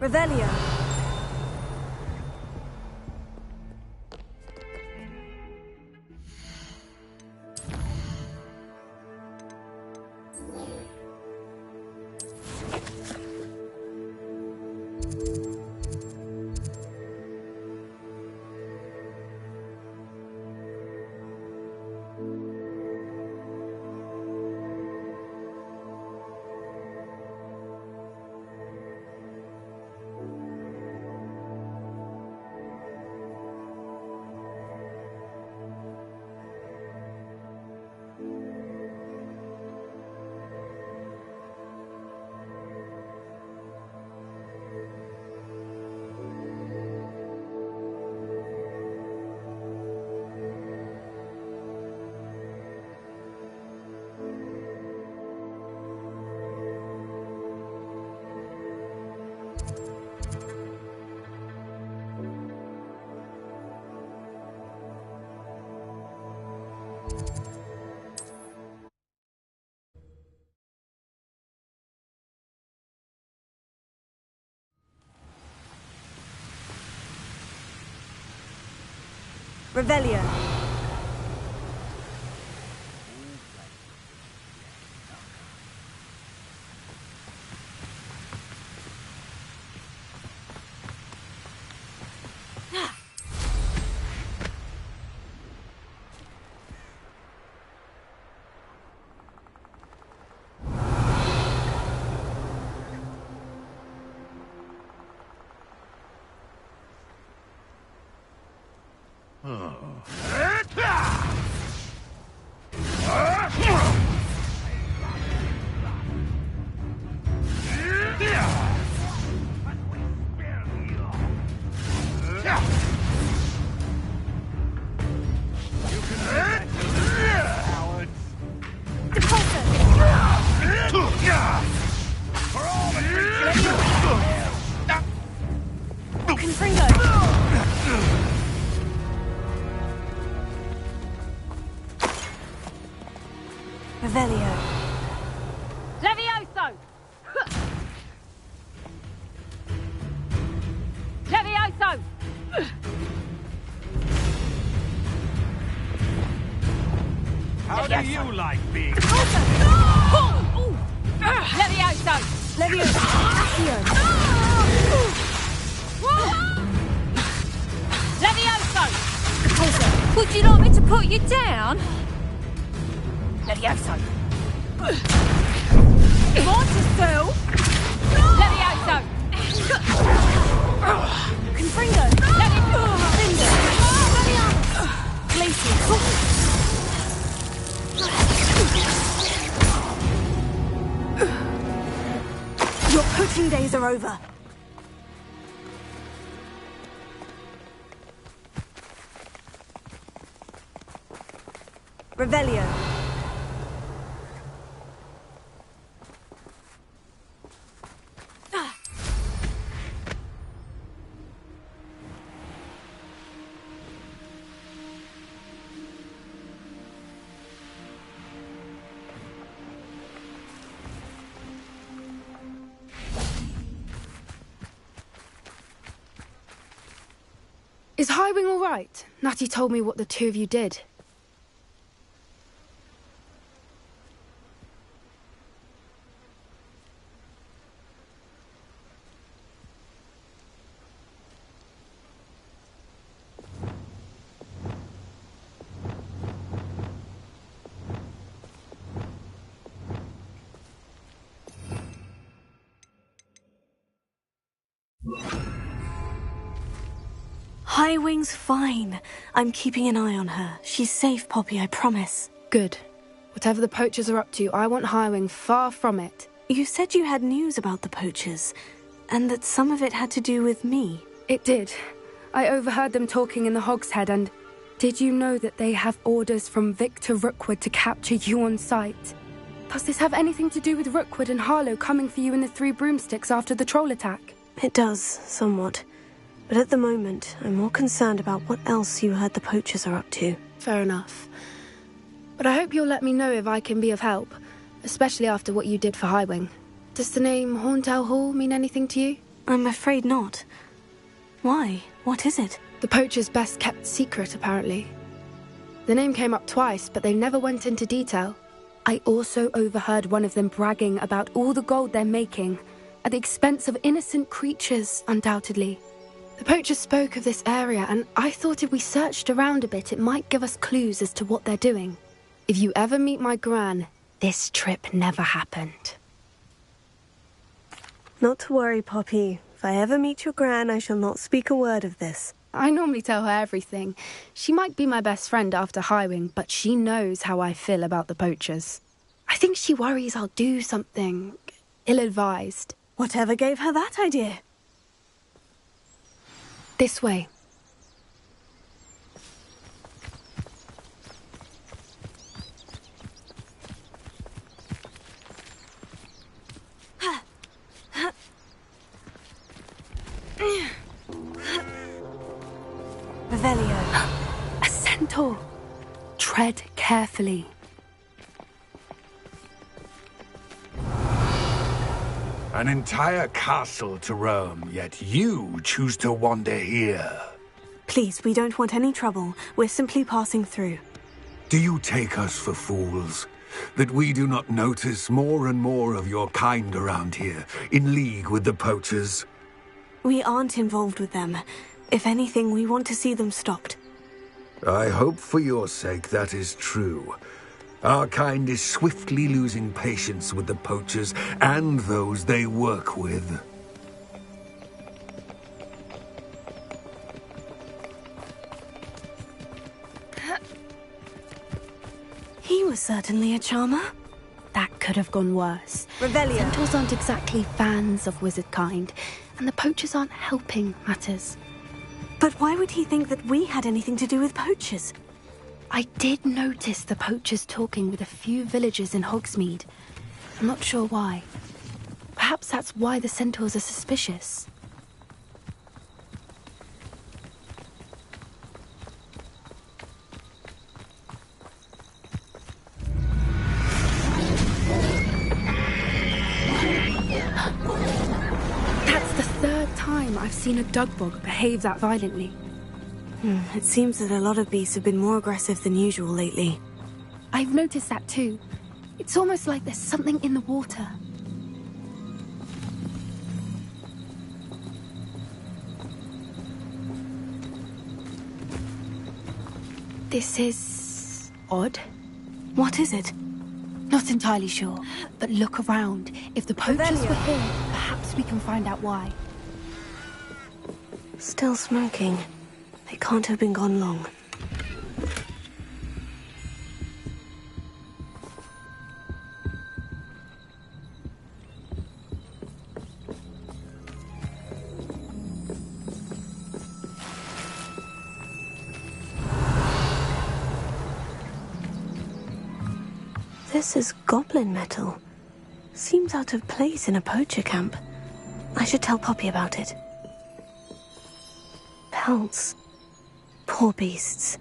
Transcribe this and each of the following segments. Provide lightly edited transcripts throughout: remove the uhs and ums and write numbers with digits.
Revelio. Revelio. Revelio. Levioso! Levioso! How do you like being... Levioso! Levioso. Accio. Levioso! Would you like me to put you down? Levioso! Mortis Levioso! Confringo. Glacius. Your poaching days are over. Revelio. Is Highwing all right? Natty told me what the two of you did. Highwing's fine. I'm keeping an eye on her. She's safe, Poppy, I promise. Good. Whatever the poachers are up to, I want Highwing far from it. You said you had news about the poachers, and that some of it had to do with me. It did. I overheard them talking in the Hogshead, and did you know that they have orders from Victor Rookwood to capture you on sight? Does this have anything to do with Rookwood and Harlow coming for you in the Three Broomsticks after the troll attack? It does, somewhat. But at the moment, I'm more concerned about what else you heard the poachers are up to. Fair enough. But I hope you'll let me know if I can be of help, especially after what you did for Highwing. Does the name Hauntel Hall mean anything to you? I'm afraid not. Why? What is it? The poacher's best kept secret, apparently. The name came up twice, but they never went into detail. I also overheard one of them bragging about all the gold they're making, at the expense of innocent creatures, undoubtedly. The poacher spoke of this area, and I thought if we searched around a bit, it might give us clues as to what they're doing. If you ever meet my gran, this trip never happened. Not to worry, Poppy. If I ever meet your gran, I shall not speak a word of this. I normally tell her everything. She might be my best friend after Highwing, but she knows how I feel about the poachers. I think she worries I'll do something ill-advised. Whatever gave her that idea? This way. Revelio. A centaur. Tread carefully. An entire castle to roam, yet you choose to wander here. Please, we don't want any trouble. We're simply passing through. Do you take us for fools? That we do not notice more and more of your kind around here, in league with the poachers? We aren't involved with them. If anything, we want to see them stopped. I hope for your sake that is true. Our kind is swiftly losing patience with the poachers and those they work with. He was certainly a charmer. That could have gone worse. Revelio. Centaurs aren't exactly fans of wizard kind, and the poachers aren't helping matters. But why would he think that we had anything to do with poachers? I did notice the poachers talking with a few villagers in Hogsmeade. I'm not sure why. Perhaps that's why the centaurs are suspicious. That's the third time I've seen a dugbog behave that violently. It seems that a lot of beasts have been more aggressive than usual lately. I've noticed that too. It's almost like there's something in the water. This is odd. What is it? Not entirely sure, but look around. If the poachers were here, perhaps we can find out why. Still smoking. They can't have been gone long. This is goblin metal. Seems out of place in a poacher camp. I should tell Poppy about it. Pelts. Poor beasts.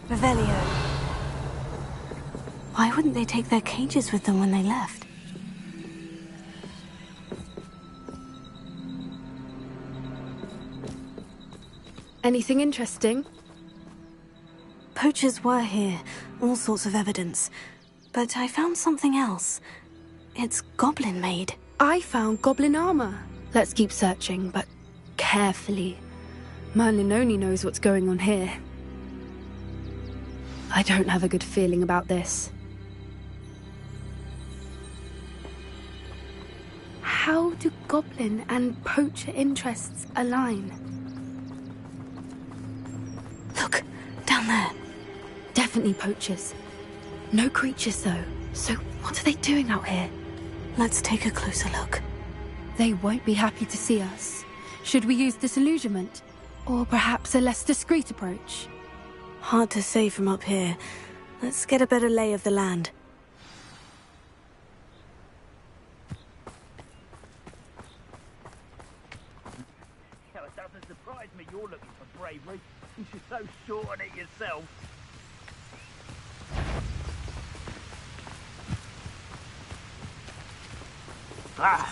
Revelio. Why wouldn't they take their cages with them when they left? Anything interesting? Poachers were here, all sorts of evidence. But I found something else. It's goblin-made. I found goblin armor. Let's keep searching, but carefully. Merlin only knows what's going on here. I don't have a good feeling about this. How do goblin and poacher interests align? Look, down there. Definitely poachers. No creatures, though. So what are they doing out here? Let's take a closer look. They won't be happy to see us. Should we use disillusionment? Or perhaps a less discreet approach? Hard to say from up here. Let's get a better lay of the land. It doesn't surprise me you're looking for bravery. You're so short on it yourself. Ah.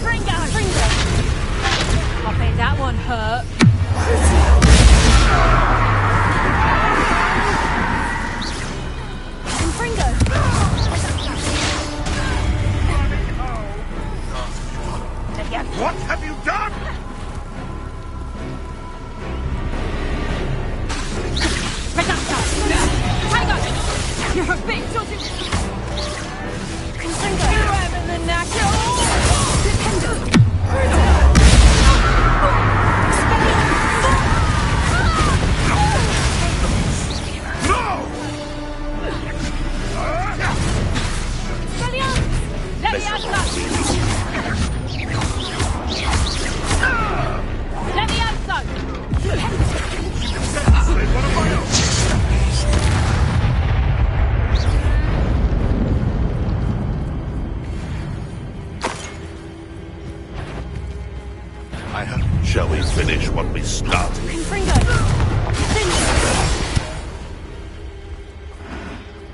Fringo! I bet that one hurt. Fringo! What have you done? You're a bit dodgy. Confringo! You having the knacker? Shall we finish what we started?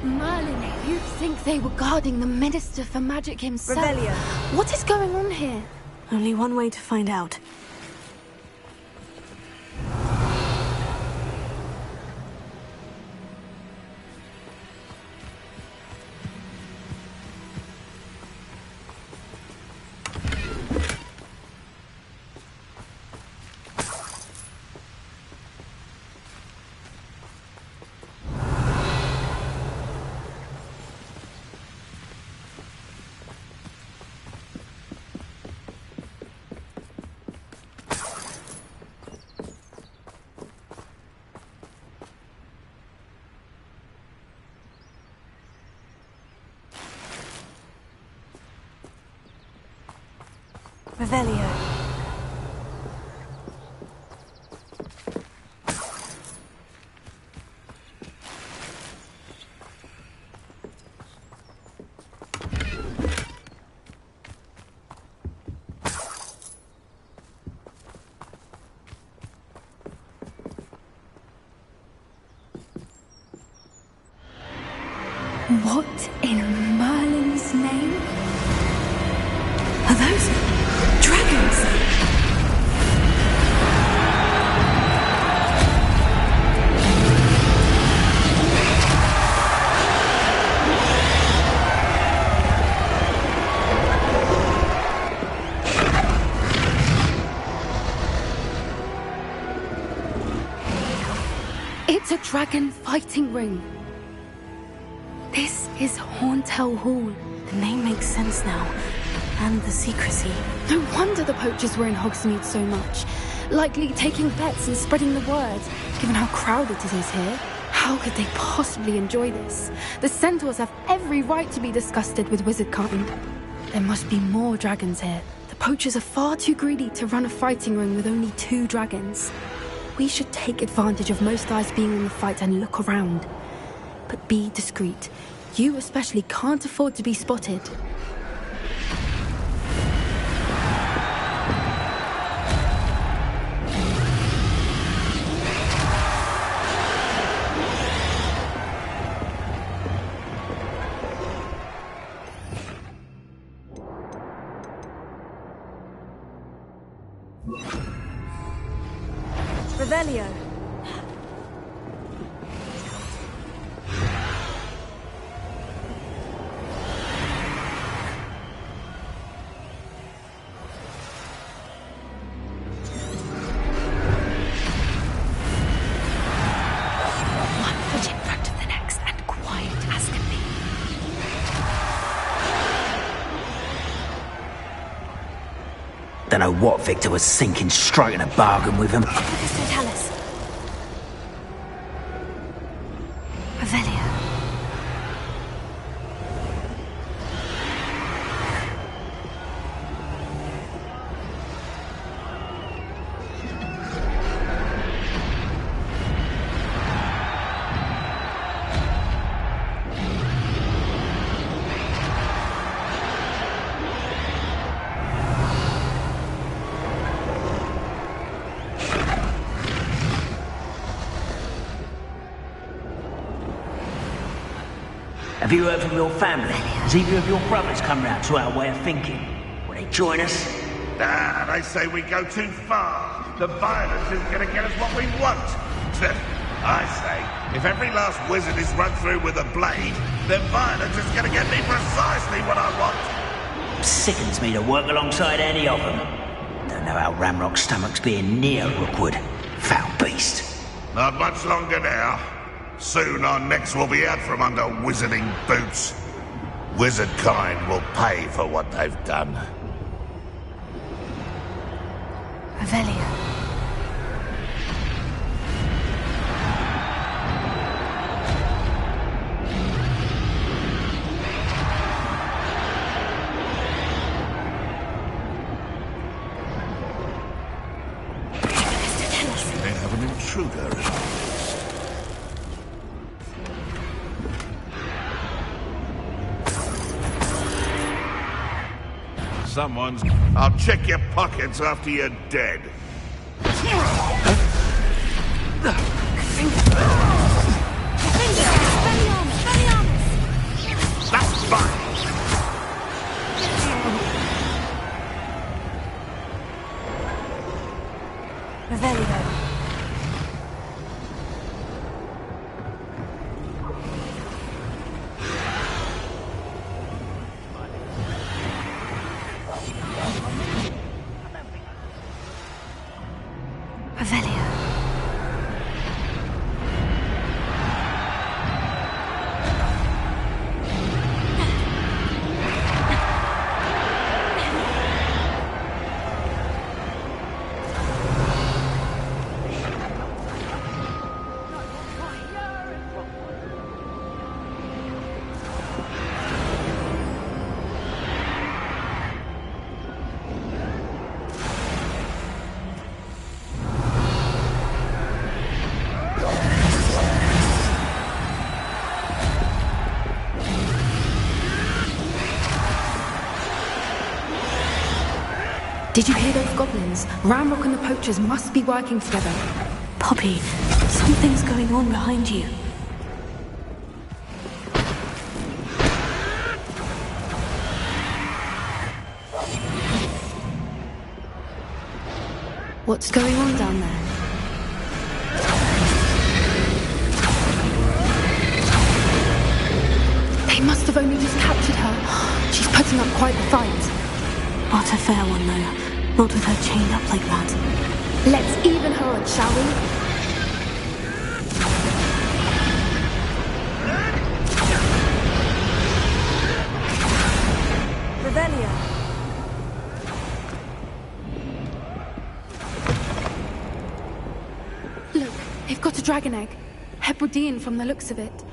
Merlin, you'd think they were guarding the Minister for Magic himself. Revelio. What is going on here? Only one way to find out. Revelio. What in Merlin's name? Are those dragons? It's a dragon fighting ring. This is Hauntel Hall. The name makes sense now. And the secrecy. No wonder the poachers were in Hogsmeade so much. Likely taking bets and spreading the word. Given how crowded it is here, how could they possibly enjoy this? The centaurs have every right to be disgusted with wizardkind. There must be more dragons here. The poachers are far too greedy to run a fighting ring with only 2 dragons. We should take advantage of most eyes being in the fight and look around. But be discreet. You especially can't afford to be spotted. Revelio. One foot in front of the next and quiet as can be. Don't know what Victor was thinking, striking a bargain with him. What does it tell us? Revelio. Have you heard from your family? Has either of your brothers come round to our way of thinking? Will they join us? Nah, they say we go too far. The violence is gonna get us what we want. I say, if every last wizard is run through with a blade, then violence is gonna get me precisely what I want. Sickens me to work alongside any of them. Don't know how Ramrock's stomach's being near Rookwood. Foul beast. Not much longer now. Soon our necks will be out from under wizarding boots. Wizard kind will pay for what they've done. Revelio. They have an intruder in our Someone's... I'll check your pockets after you're dead. That's fine. Revelio. Revelio. Did you hear those goblins? Ramrock and the poachers must be working together. Poppy, something's going on behind you. What's going on down there? They must have only just captured her. She's putting up quite the fight. Not a fair one, though. Not with her chained up like that. Let's even her odds, shall we? Revelio. Look, they've got a dragon egg. Hebridean from the looks of it.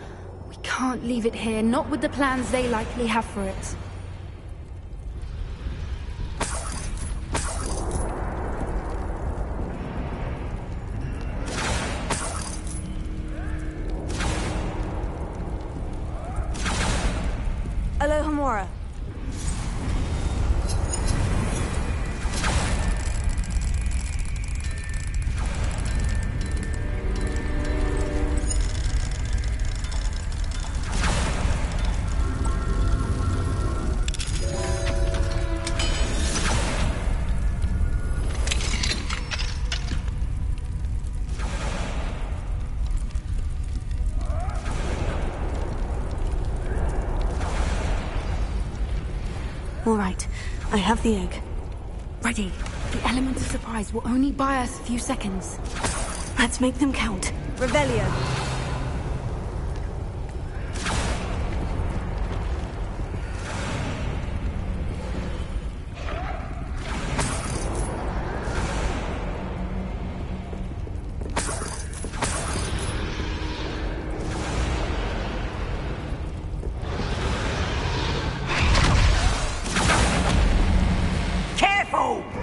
We can't leave it here, not with the plans they likely have for it. Alohomora. All right, I have the egg. Ready. The element of surprise will only buy us a few seconds. Let's make them count. Revelio.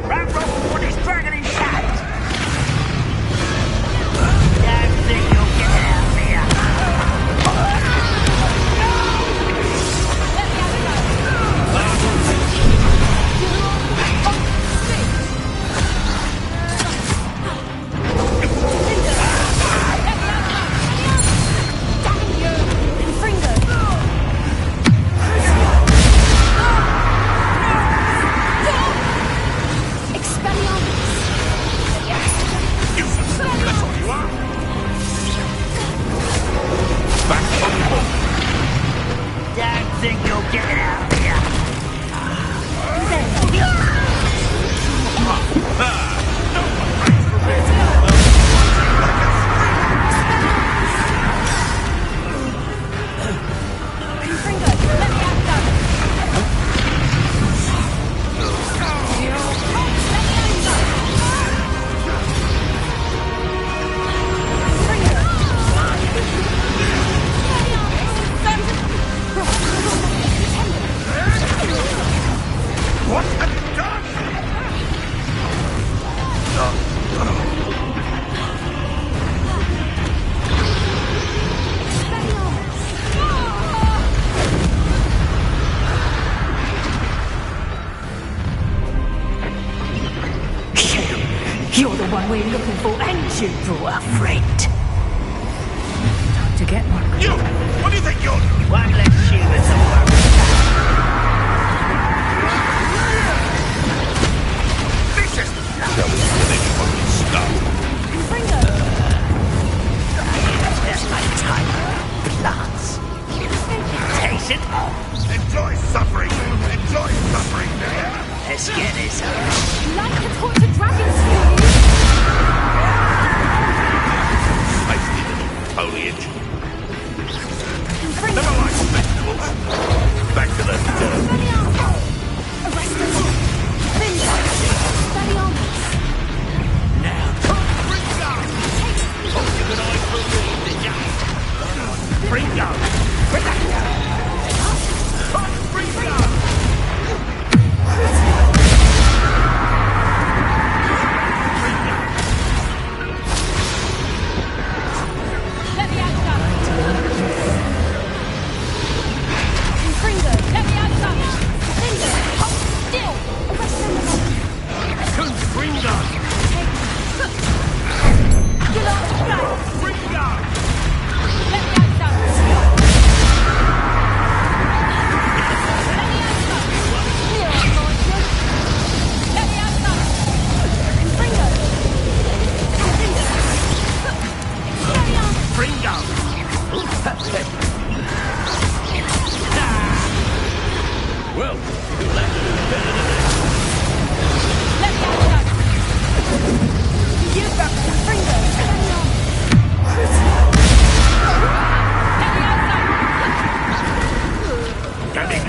Ramrock with his dragon in sight! Don't think you'll get out! the one we're looking for, and you brought a friend. Time to get one. You! What do you think you're doing? One less human to worry This is... This fucking stuff. That's my type. Plants. Taste it. Enjoy suffering. Enjoy suffering. Let's get this over. Like to torture dragons for you! Tasty little foliage. Never mind vegetables. Back to the dirt. Arrest them! Steady on! Bring down! Oh, you can eye for a read, did ya? Bring down! Bring down! Bring down! Let me out, son. Pringo, let me out, son. Pringo, hold still. Arrest them. Bring down! Get off the ground. Bring down! Let me out, son. Let me out, son. Let me out, son. Pringo. Carry on. Bring down! Well, you'll have to do better than this. Let me out, son. You got Pringo. Carry on. Let me out, son. Damn it!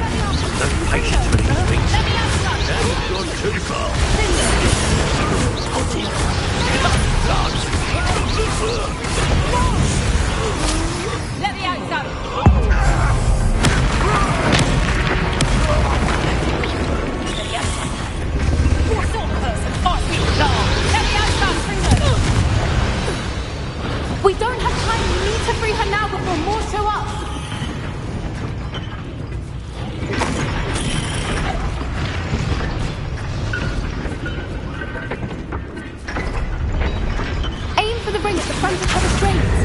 No patience for these things. Let me out, son. That's gone too far. Let me out, son. What sort of person are you, dog? Let me out, son. Pringo. We don't have time. We need to free her now before more show up. Aim for the ring at the front of her restraints.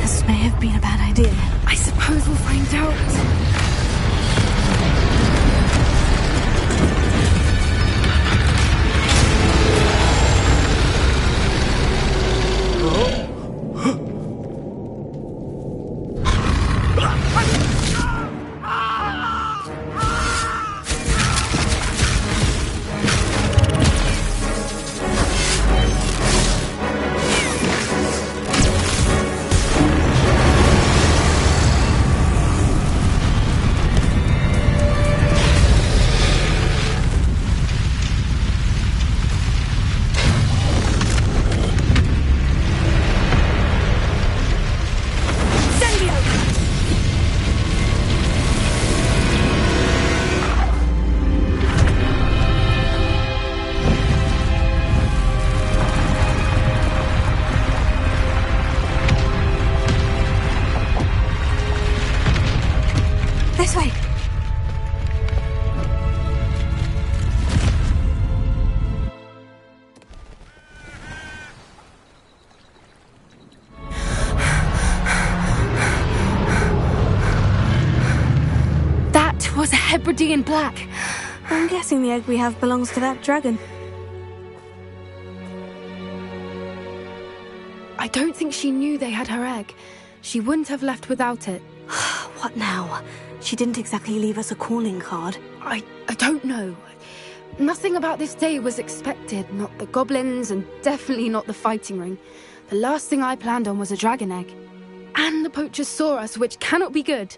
This may have been a bad idea. I suppose we'll find out. This way. That was a Hebridean black. I'm guessing the egg we have belongs to that dragon. I don't think she knew they had her egg. She wouldn't have left without it. What now? She didn't exactly leave us a calling card. I don't know. Nothing about this day was expected. Not the goblins, and definitely not the fighting ring. The last thing I planned on was a dragon egg. And the poachers saw us, which cannot be good.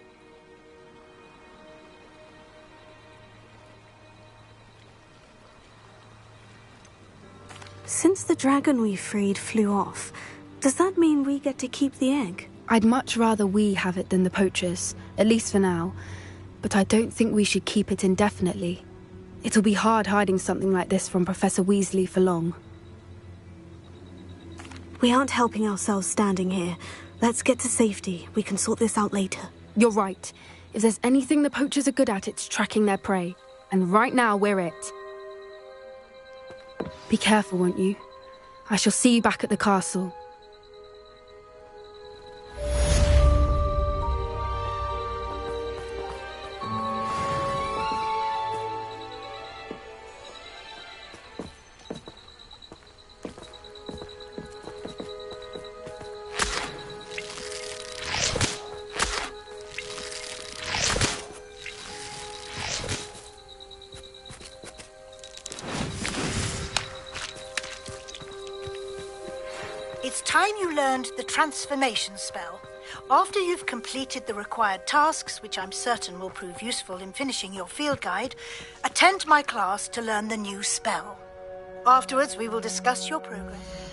Since the dragon we freed flew off, does that mean we get to keep the egg? I'd much rather we have it than the poachers, at least for now. But I don't think we should keep it indefinitely. It'll be hard hiding something like this from Professor Weasley for long. We aren't helping ourselves standing here. Let's get to safety. We can sort this out later. You're right. If there's anything the poachers are good at, it's tracking their prey. And right now, we're it. Be careful, won't you? I shall see you back at the castle. It's time you learned the transformation spell. After you've completed the required tasks, which I'm certain will prove useful in finishing your field guide, attend my class to learn the new spell. Afterwards, we will discuss your progress.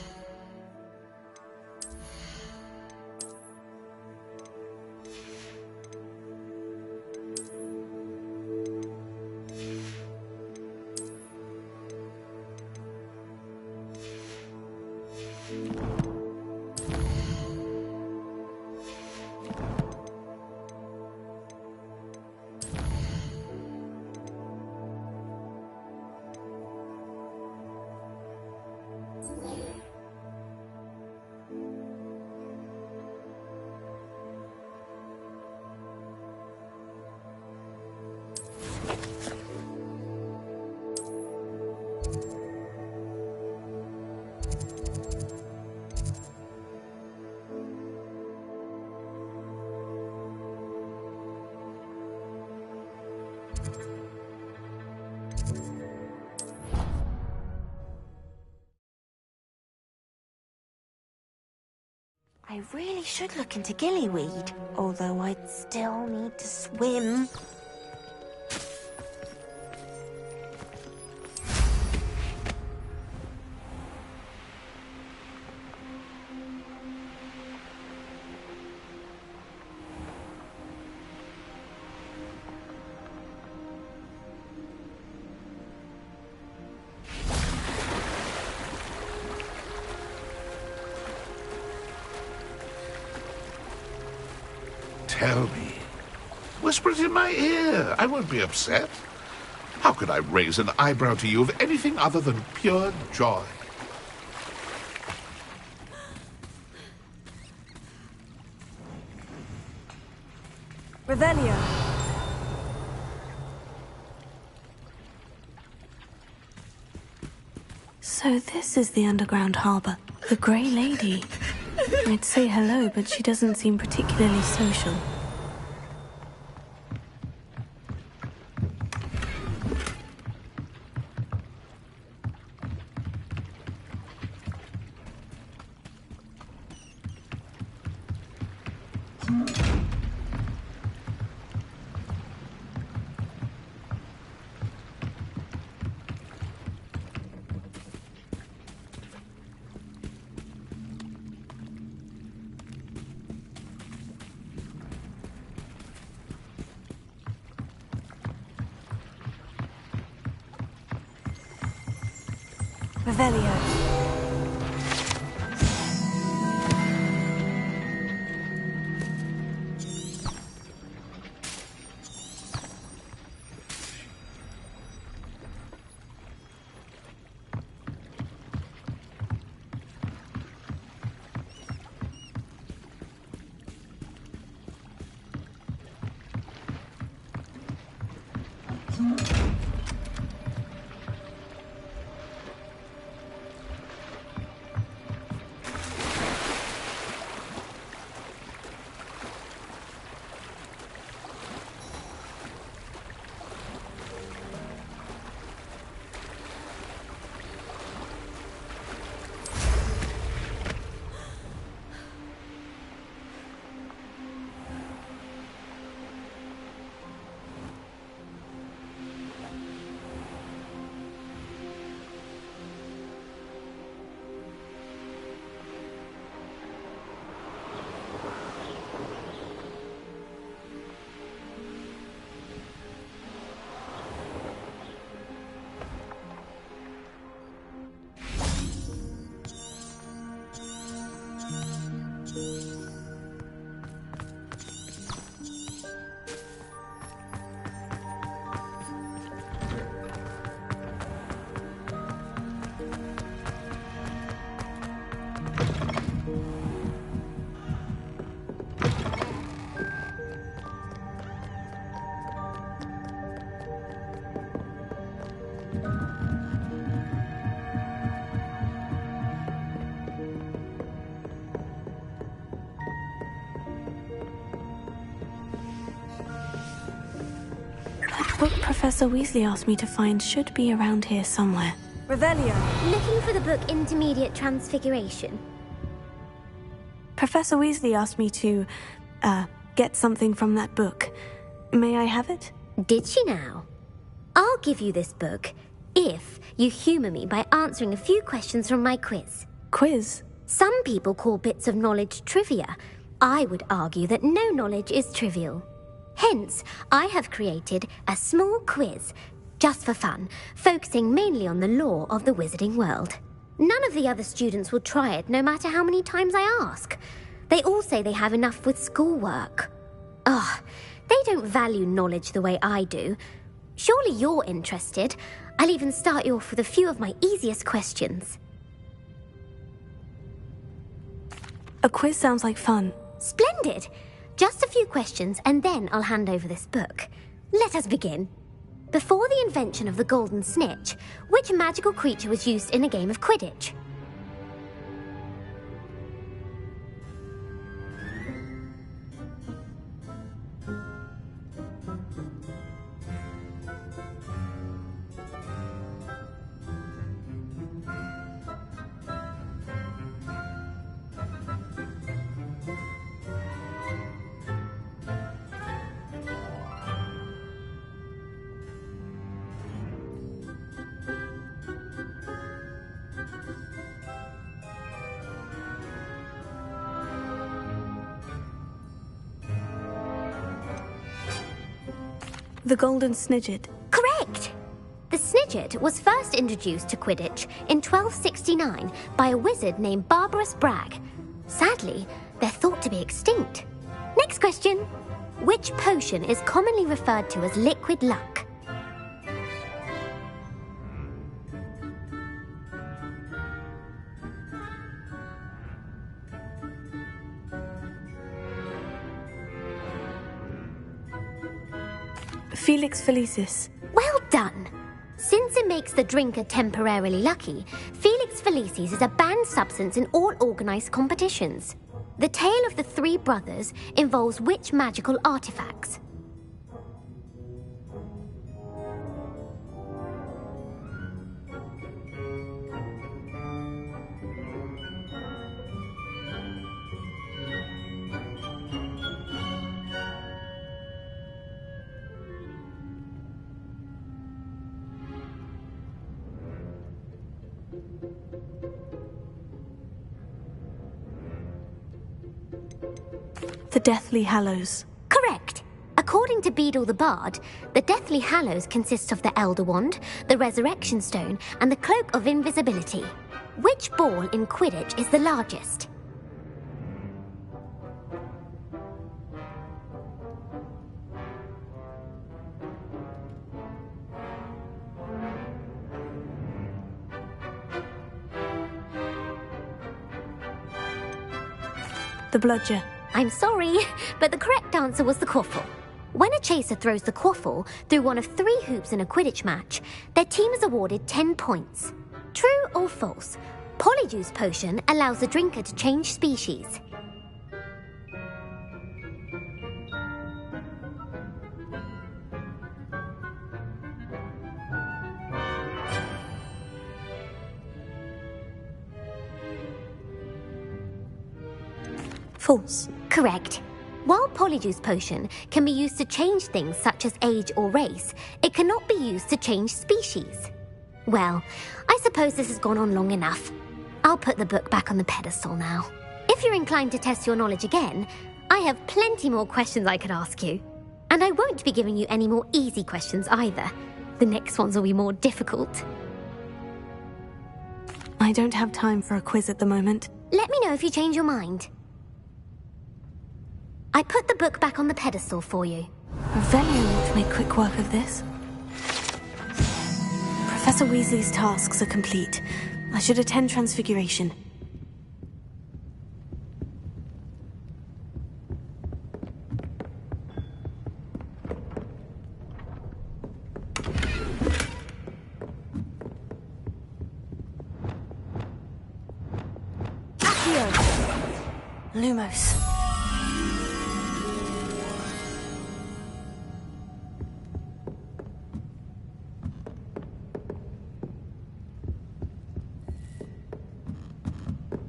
I really should look into gillyweed, although I'd still need to swim. Tell me. Whisper it in my ear. I won't be upset. How could I raise an eyebrow to you of anything other than pure joy? Revelio. So this is the underground harbour. The Grey Lady. I'd say hello, but she doesn't seem particularly social. Revelio. Professor Weasley asked me to find should be around here somewhere. Revelio. Looking for the book Intermediate Transfiguration. Professor Weasley asked me to, get something from that book. May I have it? Did she now? I'll give you this book if you humour me by answering a few questions from my quiz. Quiz? Some people call bits of knowledge trivia. I would argue that no knowledge is trivial. Hence, I have created a small quiz, just for fun, focusing mainly on the lore of the wizarding world. None of the other students will try it, no matter how many times I ask. They all say they have enough with schoolwork. Ugh, they don't value knowledge the way I do. Surely you're interested. I'll even start you off with a few of my easiest questions. A quiz sounds like fun. Splendid! Just a few questions and then I'll hand over this book. Let us begin. Before the invention of the golden snitch, which magical creature was used in a game of Quidditch? The Golden Snidget. Correct! The Snidget was first introduced to Quidditch in 1269 by a wizard named Barbarous Bragg. Sadly, they're thought to be extinct. Next question. Which potion is commonly referred to as liquid luck? Felix Felicis. Well done! Since it makes the drinker temporarily lucky, Felix Felicis is a banned substance in all organised competitions. The tale of the three brothers involves which magical artifacts? The Deathly Hallows. Correct. According to Beedle the Bard, the Deathly Hallows consists of the Elder Wand, the Resurrection Stone, and the Cloak of Invisibility. Which ball in Quidditch is the largest? The Bludger. I'm sorry, but the correct answer was the Quaffle. When a chaser throws the Quaffle through one of 3 hoops in a Quidditch match, their team is awarded 10 points. True or false? Polyjuice Potion allows the drinker to change species. False. Correct. While Polyjuice Potion can be used to change things such as age or race, it cannot be used to change species. Well, I suppose this has gone on long enough. I'll put the book back on the pedestal now. If you're inclined to test your knowledge again, I have plenty more questions I could ask you. And I won't be giving you any more easy questions either. The next ones will be more difficult. I don't have time for a quiz at the moment. Let me know if you change your mind. I put the book back on the pedestal for you. Revelio ought to make quick work of this. Professor Weasley's tasks are complete. I should attend Transfiguration. Lumos.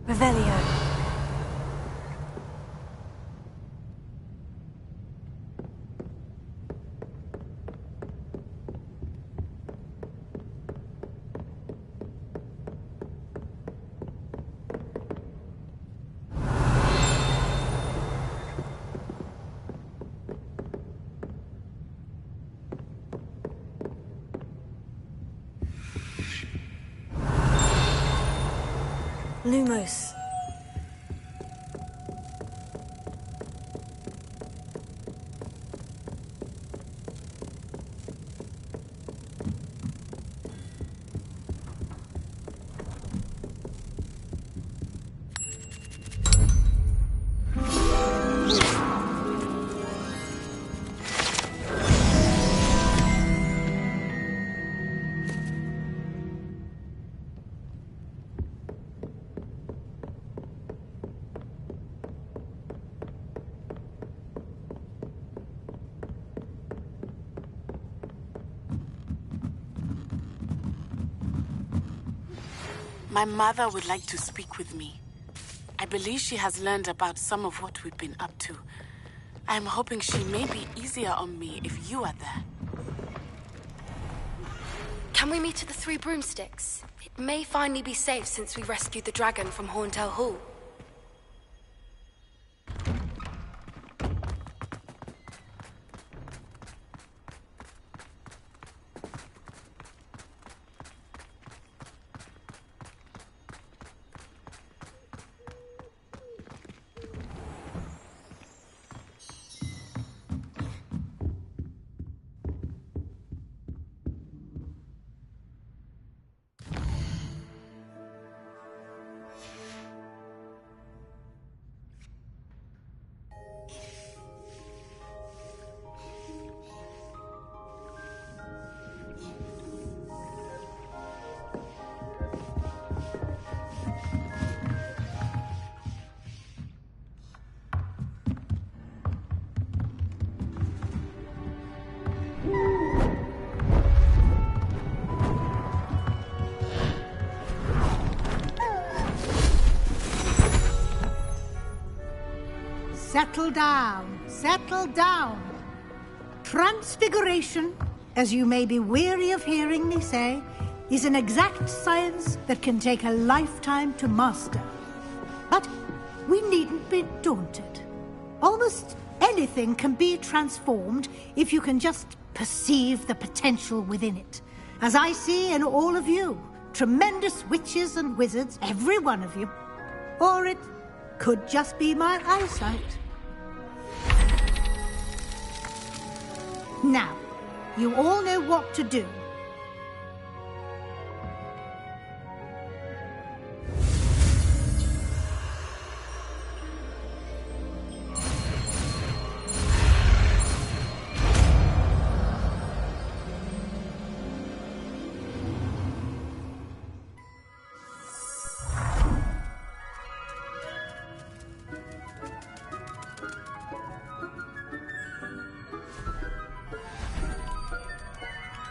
Revelio. Lumos. My mother would like to speak with me. I believe she has learned about some of what we've been up to. I'm hoping she may be easier on me if you are there. Can we meet at the Three Broomsticks? It may finally be safe since we rescued the dragon from Horntail Hall. Settle down, settle down. Transfiguration, as you may be weary of hearing me say, is an exact science that can take a lifetime to master. But we needn't be daunted. Almost anything can be transformed if you can just perceive the potential within it. As I see in all of you, tremendous witches and wizards, every one of you. Or it could just be my eyesight. Now, you all know what to do.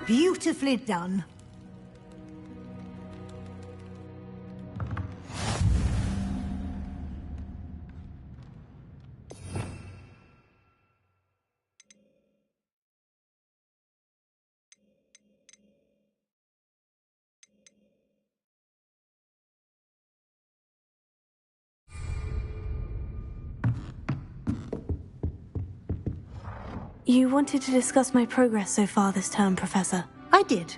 Beautifully done. You wanted to discuss my progress so far this term, Professor. I did.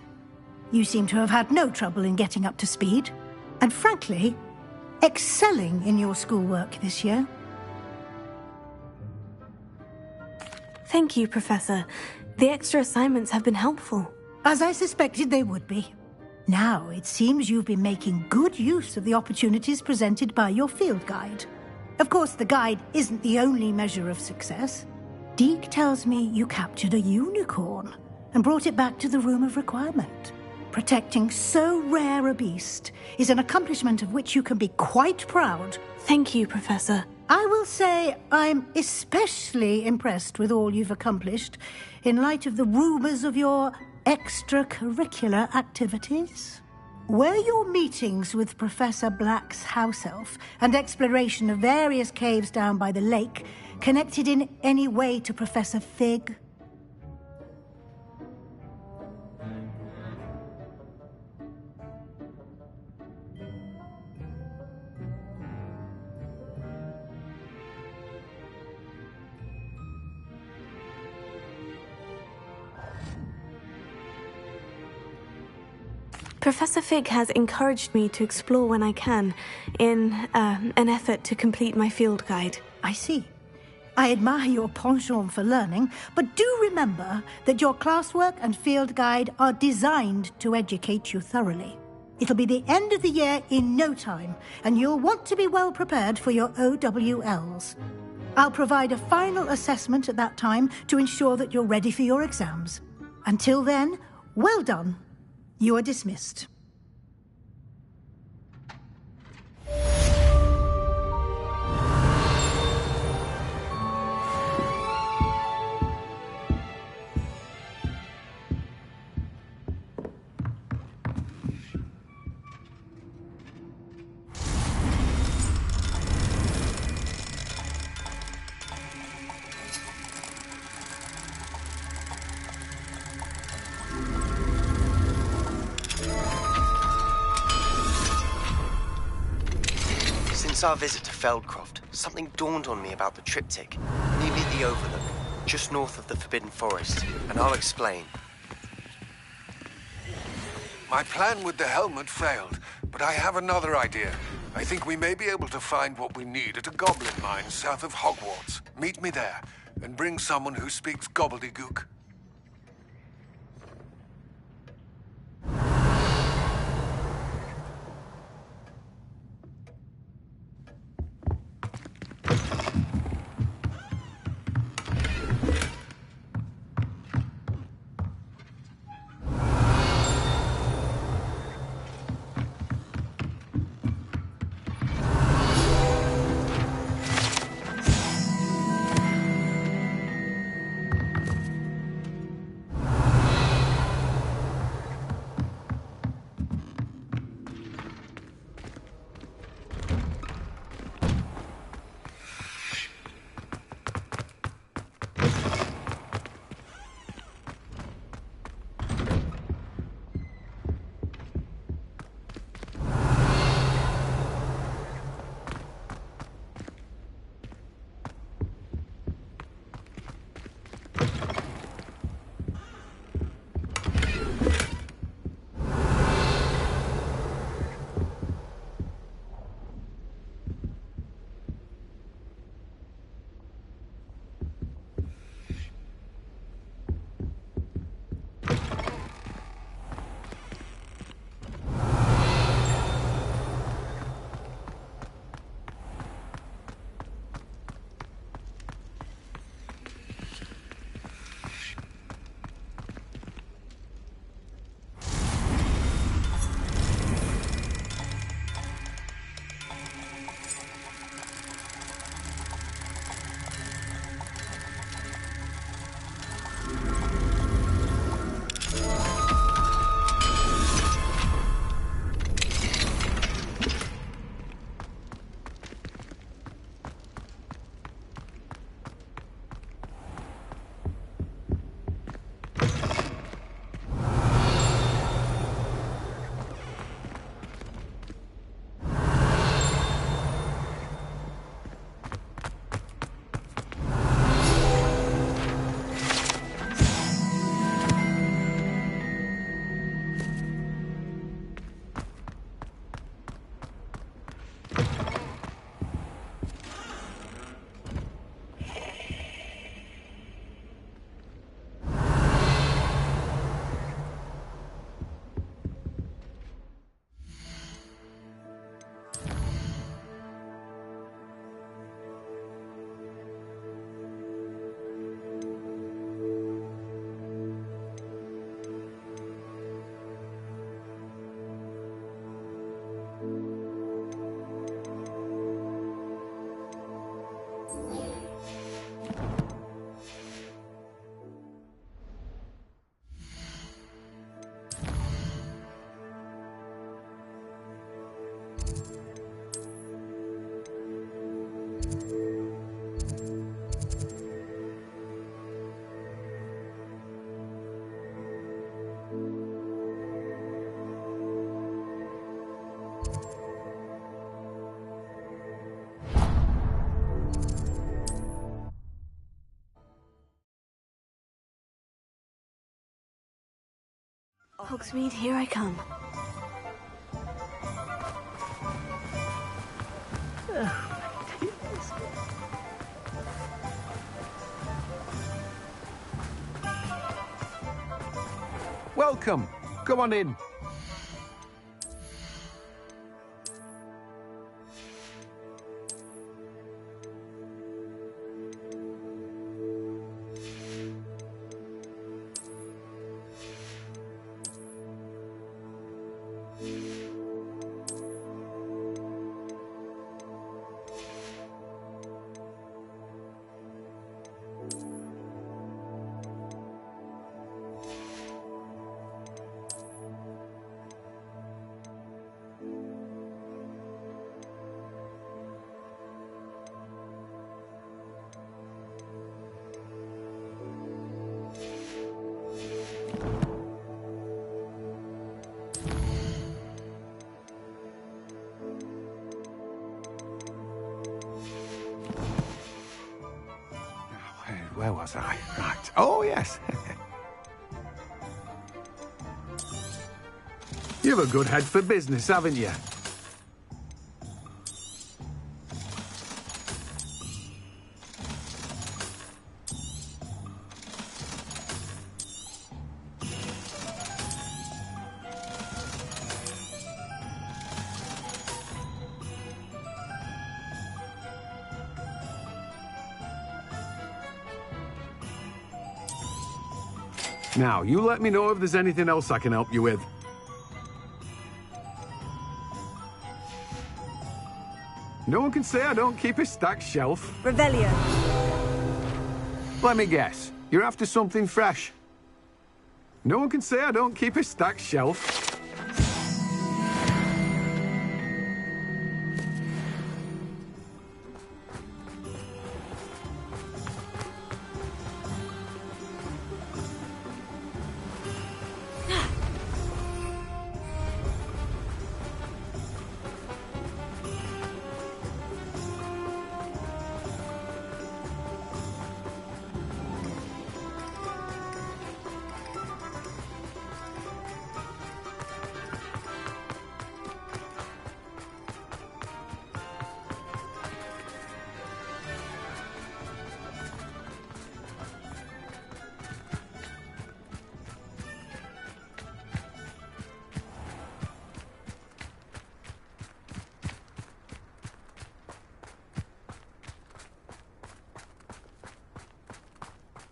You seem to have had no trouble in getting up to speed, and frankly, excelling in your schoolwork this year. Thank you, Professor. The extra assignments have been helpful. As I suspected they would be. Now, it seems you've been making good use of the opportunities presented by your field guide. Of course, the guide isn't the only measure of success. Deke tells me you captured a unicorn and brought it back to the Room of Requirement. Protecting so rare a beast is an accomplishment of which you can be quite proud. Thank you, Professor. I will say I'm especially impressed with all you've accomplished in light of the rumors of your extracurricular activities. Were your meetings with Professor Black's house elf and exploration of various caves down by the lake connected in any way to Professor Fig? Professor Fig has encouraged me to explore when I can, in an effort to complete my field guide. I see. I admire your penchant for learning, but do remember that your classwork and field guide are designed to educate you thoroughly. It'll be the end of the year in no time, and you'll want to be well prepared for your OWLs. I'll provide a final assessment at that time to ensure that you're ready for your exams. Until then, well done. You are dismissed. Since our visit to Feldcroft, something dawned on me about the triptych, nearly the overlook, just north of the Forbidden Forest, and I'll explain. My plan with the helmet failed, but I have another idea. I think we may be able to find what we need at a goblin mine south of Hogwarts. Meet me there, and bring someone who speaks gobbledygook. Hogsmeade, here I come. Welcome. Come on in. Where was I? Right. Oh, yes. You've a good head for business, haven't you? Now, you let me know if there's anything else I can help you with. No one can say I don't keep a stacked shelf. Revelio. Let me guess. You're after something fresh. No one can say I don't keep a stacked shelf.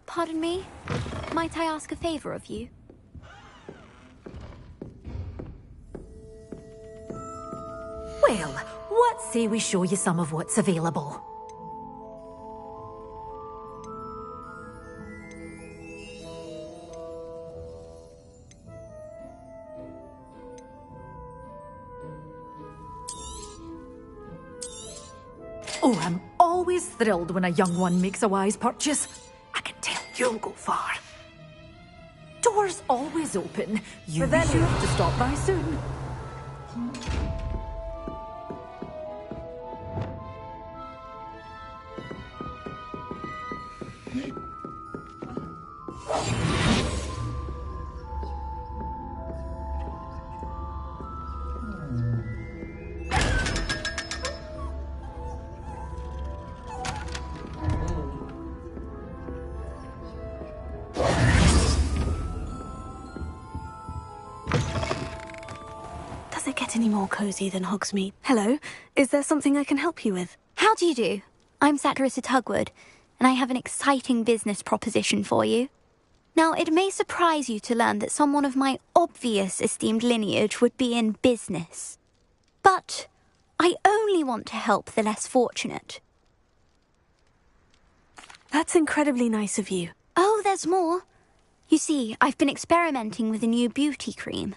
Pardon me? Might I ask a favor of you? Well, what say we show you some of what's available? Oh, I'm always thrilled when a young one makes a wise purchase. I can tell you'll go far. Doors always open. You'll be sure to stop by soon. Does it get any more cozy than Hogsmeade? Hello, is there something I can help you with? How do you do? I'm Satirissa Tugwood, and I have an exciting business proposition for you. Now, it may surprise you to learn that someone of my obvious esteemed lineage would be in business. But I only want to help the less fortunate. That's incredibly nice of you. Oh, there's more. You see, I've been experimenting with a new beauty cream.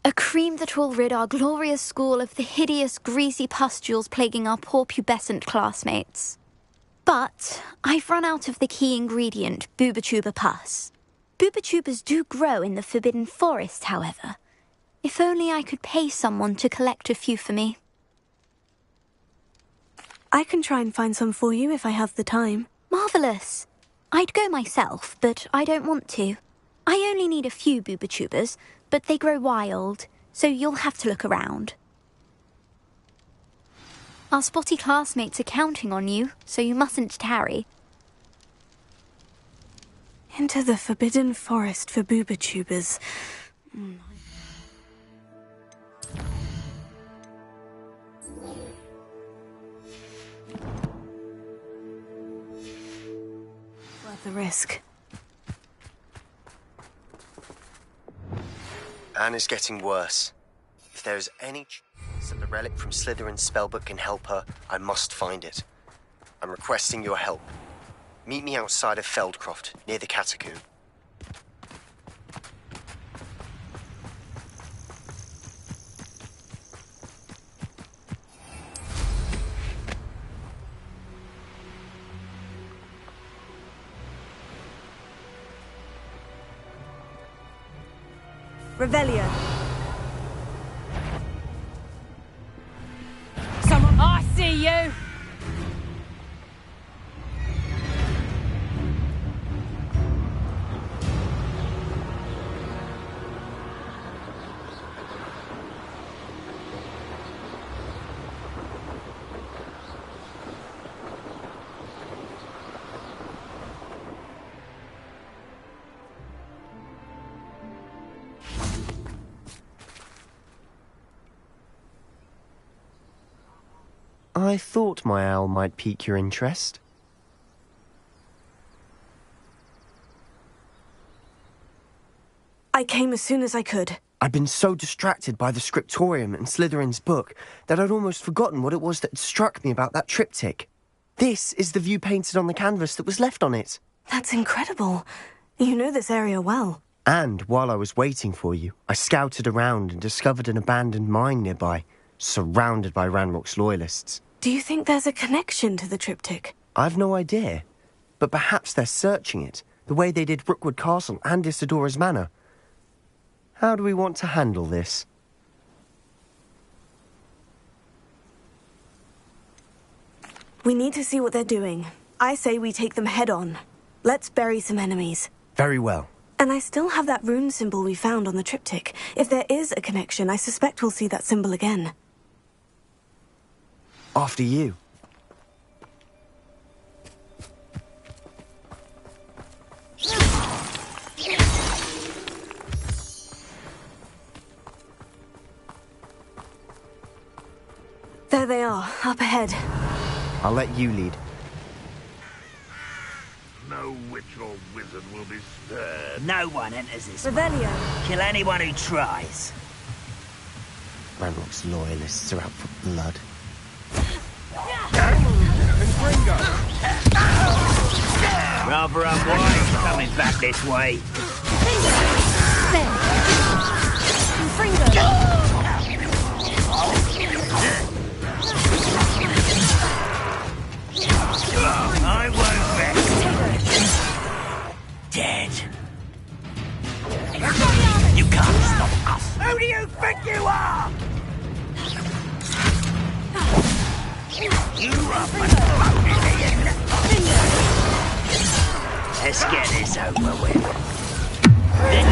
A cream that will rid our glorious school of the hideous, greasy pustules plaguing our poor pubescent classmates. But I've run out of the key ingredient, Booba-Tuba pus. Booba-Tubas do grow in the Forbidden Forest, however. If only I could pay someone to collect a few for me. I can try and find some for you if I have the time. Marvellous. I'd go myself, but I don't want to. I only need a few boobatubers, but they grow wild, so you'll have to look around. Our spotty classmates are counting on you, so you mustn't tarry. Into the Forbidden Forest for boobatubers. Worth the risk. Anne is getting worse. If there is any chance that the relic from Slytherin's spellbook can help her, I must find it. I'm requesting your help. Meet me outside of Feldcroft, near the Catacomb. Revelio. Someone... I see you! I thought my owl might pique your interest. I came as soon as I could. I'd been so distracted by the scriptorium and Slytherin's book that I'd almost forgotten what it was that struck me about that triptych. This is the view painted on the canvas that was left on it. That's incredible. You know this area well. And while I was waiting for you, I scouted around and discovered an abandoned mine nearby, surrounded by Ranrock's loyalists. Do you think there's a connection to the triptych? I've no idea, but perhaps they're searching it, the way they did Rookwood Castle and Isidora's Manor. How do we want to handle this? We need to see what they're doing. I say we take them head on. Let's bury some enemies. Very well. And I still have that rune symbol we found on the triptych. If there is a connection, I suspect we'll see that symbol again. After you. There they are, up ahead. I'll let you lead. No witch or wizard will be spared. No one enters this. Revelio. Kill anyone who tries. Ranrock's loyalists are out for blood. Rather unwise coming back this way. I won't rest. Dead. You can't stop us. Who do you think you are? You are Let's get this over with. Then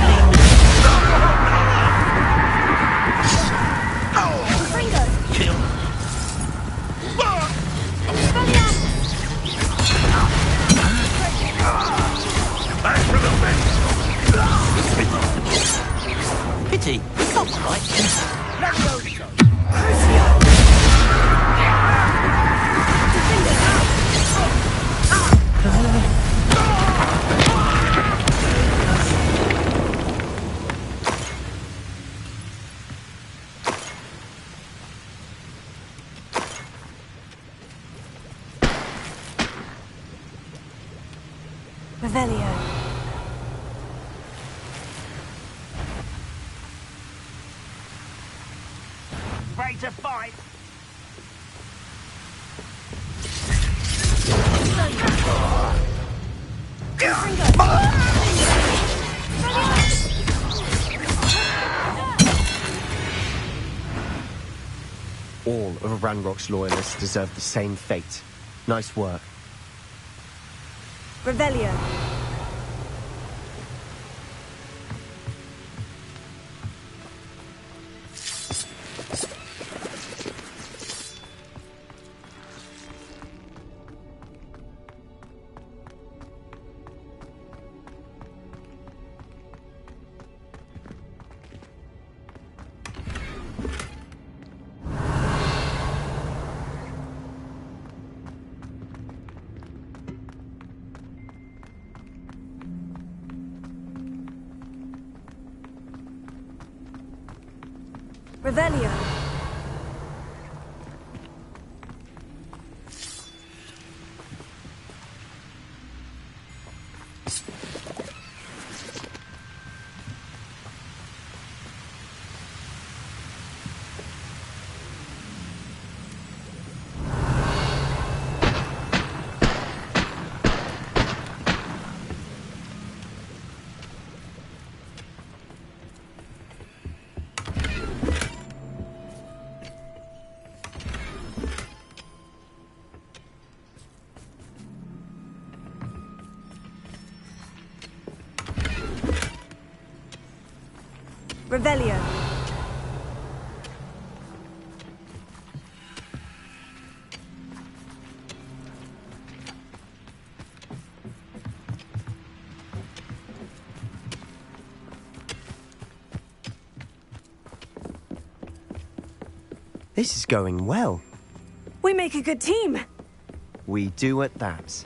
kill. Pity. Not right. Let's go. Revelio. Ready to fight. All of Ranrock's loyalists deserve the same fate. Nice work. Revelio. Revelio. Revelio. This is going well. We make a good team. We do at that.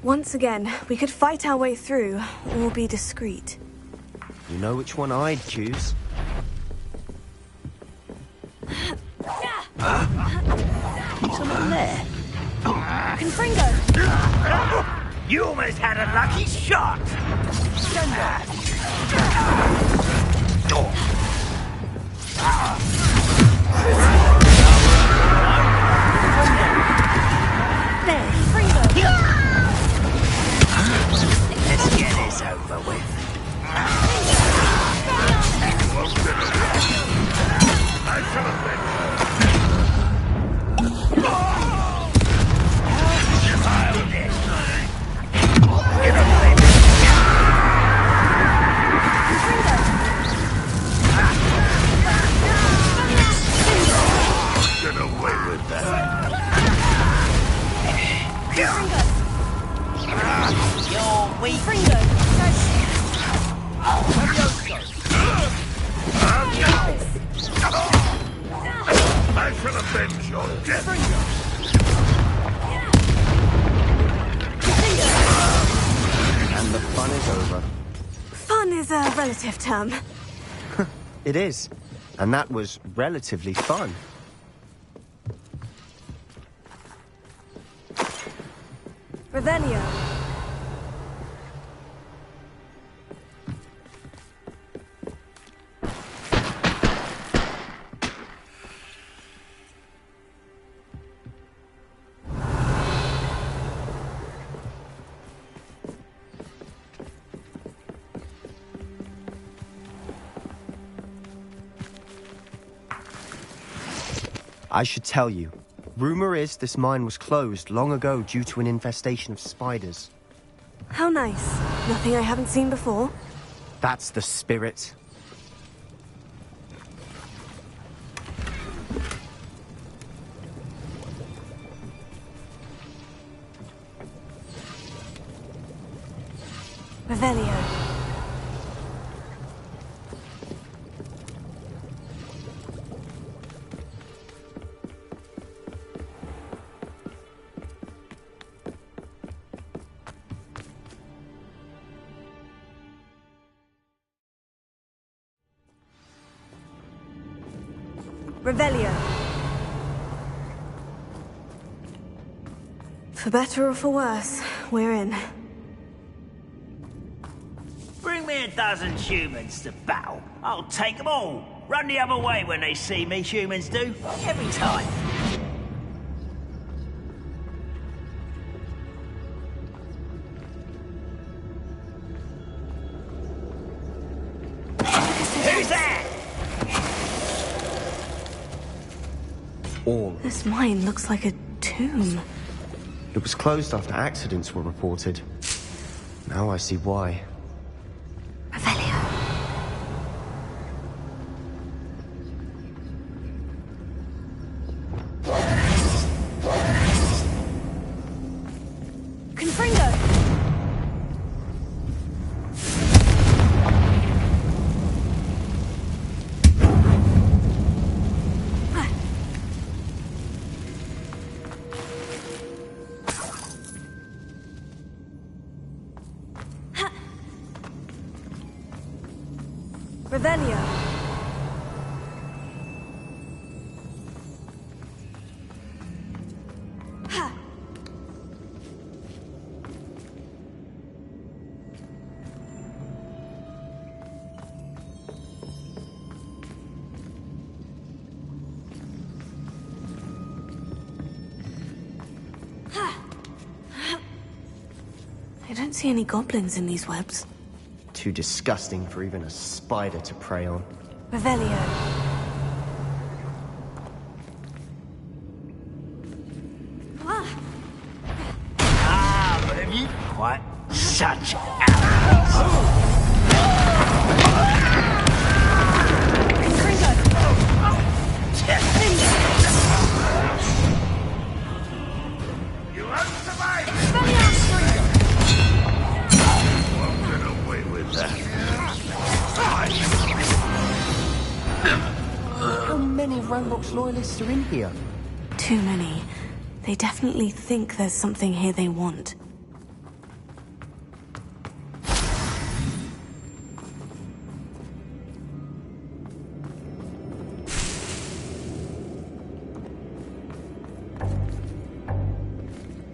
Once again, we could fight our way through, or be discreet. You know which one I'd choose. Someone there. Confringo! You almost had a lucky shot! There, Fringo! Let's get this over with. Get away with that. You're weak. Fringo! I shall avenge your death. And the fun is over. Fun is a relative term. It is. And that was relatively fun. Revelio. I should tell you. Rumor is this mine was closed long ago due to an infestation of spiders. How nice. Nothing I haven't seen before. That's the spirit. Revelio. Revelio. For better or for worse, we're in. Bring me a dozen humans to battle. I'll take them all. Run the other way when they see me, humans do. Every time. Who's that? All. This mine looks like a tomb. It was closed after accidents were reported. Now I see why. Revelio. Confringo! Revelio. I don't see any goblins in these webs. Too disgusting for even a spider to prey on. Revelio. But have you quite such arrows? You won't survive! Won't get away with that. How many Roblox loyalists are in here? Too many. They definitely think there's something here they want.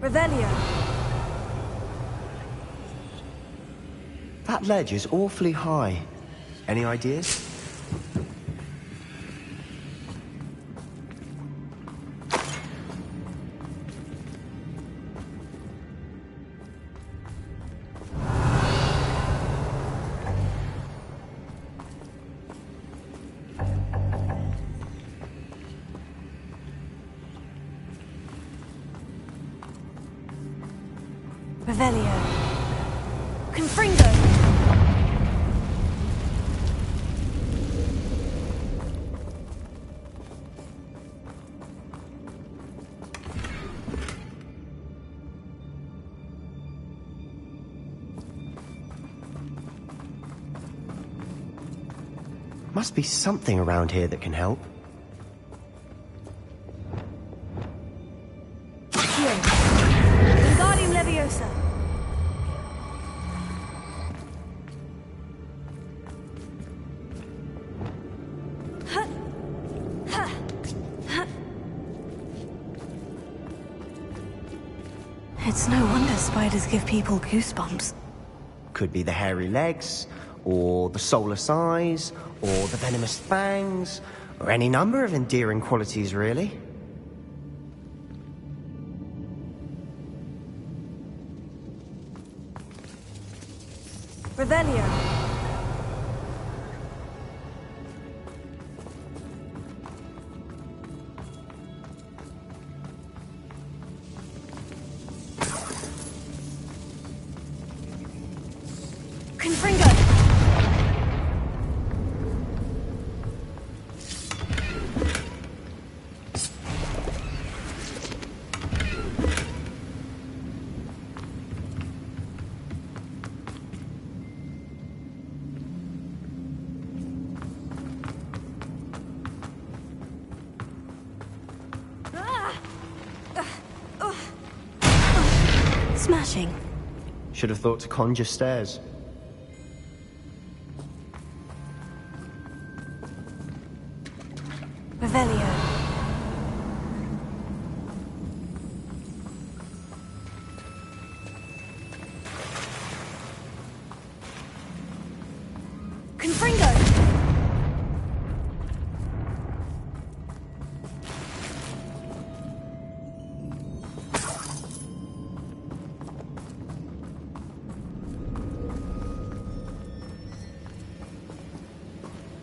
Revelio. That ledge is awfully high. Any ideas? Revelio. Confringo. Must be something around here that can help. Wingardium Leviosa. It's no wonder spiders give people goosebumps. Could be the hairy legs, or the soulless eyes, or the venomous fangs, or any number of endearing qualities, really. Revelio. Confringo. Smashing. Should have thought to conjure stairs. Revelio. Confringo.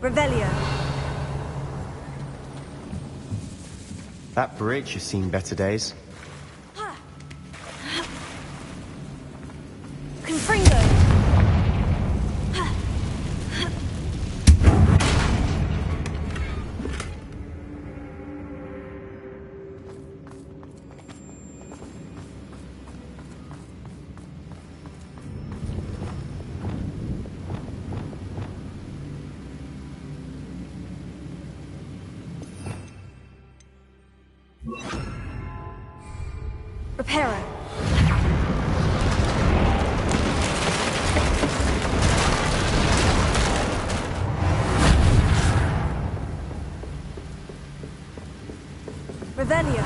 Revelio. That bridge has seen better days. Confringo. Reparo. Revelio.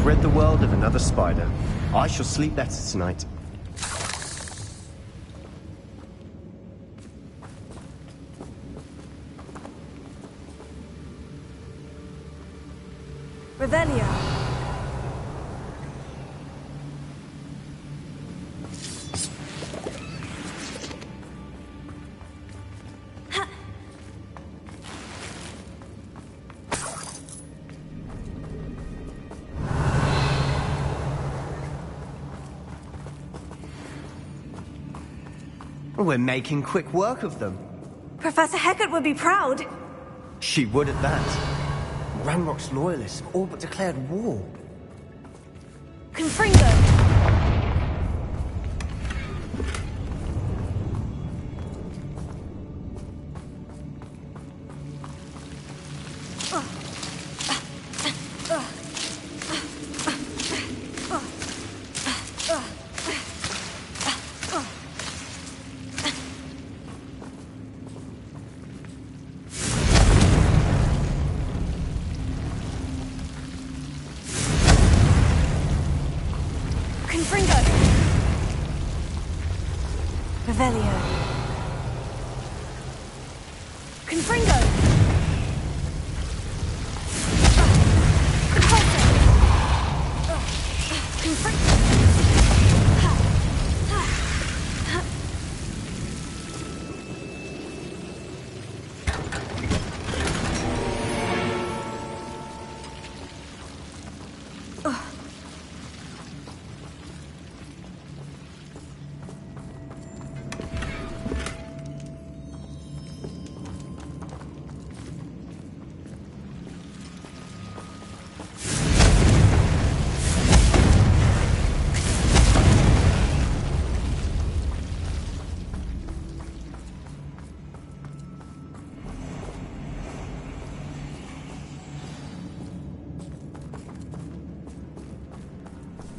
Rid the world of another spider. I shall sleep better tonight. Revelio. We're making quick work of them. Professor Hecat would be proud. She would at that. Ranrock's loyalists have all but declared war. Confringo. Revelio. Confringo.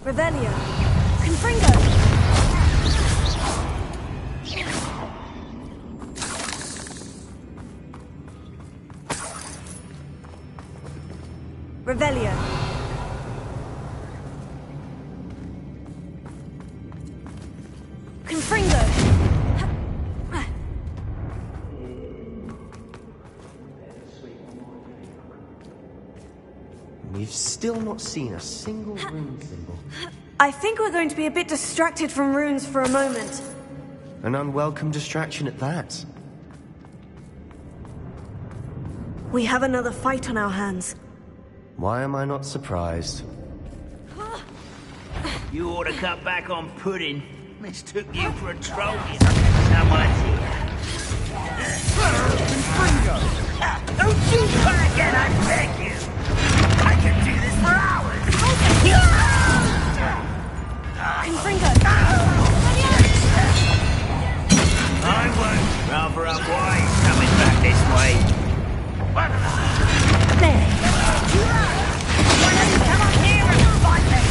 Revelio. Confringo. Revelio. Confringo. We've still not seen a single rune symbol. I think we're going to be a bit distracted from runes for a moment. An unwelcome distraction at that. We have another fight on our hands. Why am I not surprised? You ought to cut back on pudding. This took you for a troll. Someone's here. Don't you try again, I beg you! I can do this for hours! Confringo! I won't. Rather up wise coming back this way. There! Why don't you come up here and fight me?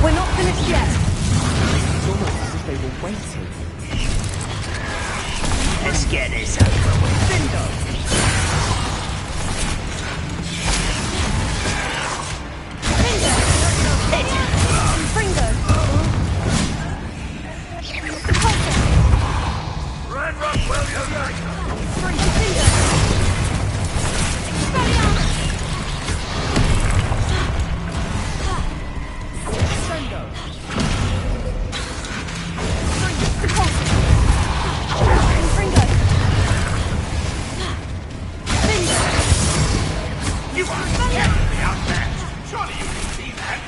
We're not finished yet. It's almost as if they were waiting. Let's get this over with. Bingo. Ranrock Williams! You are terribly outmatched. Surely you can see that.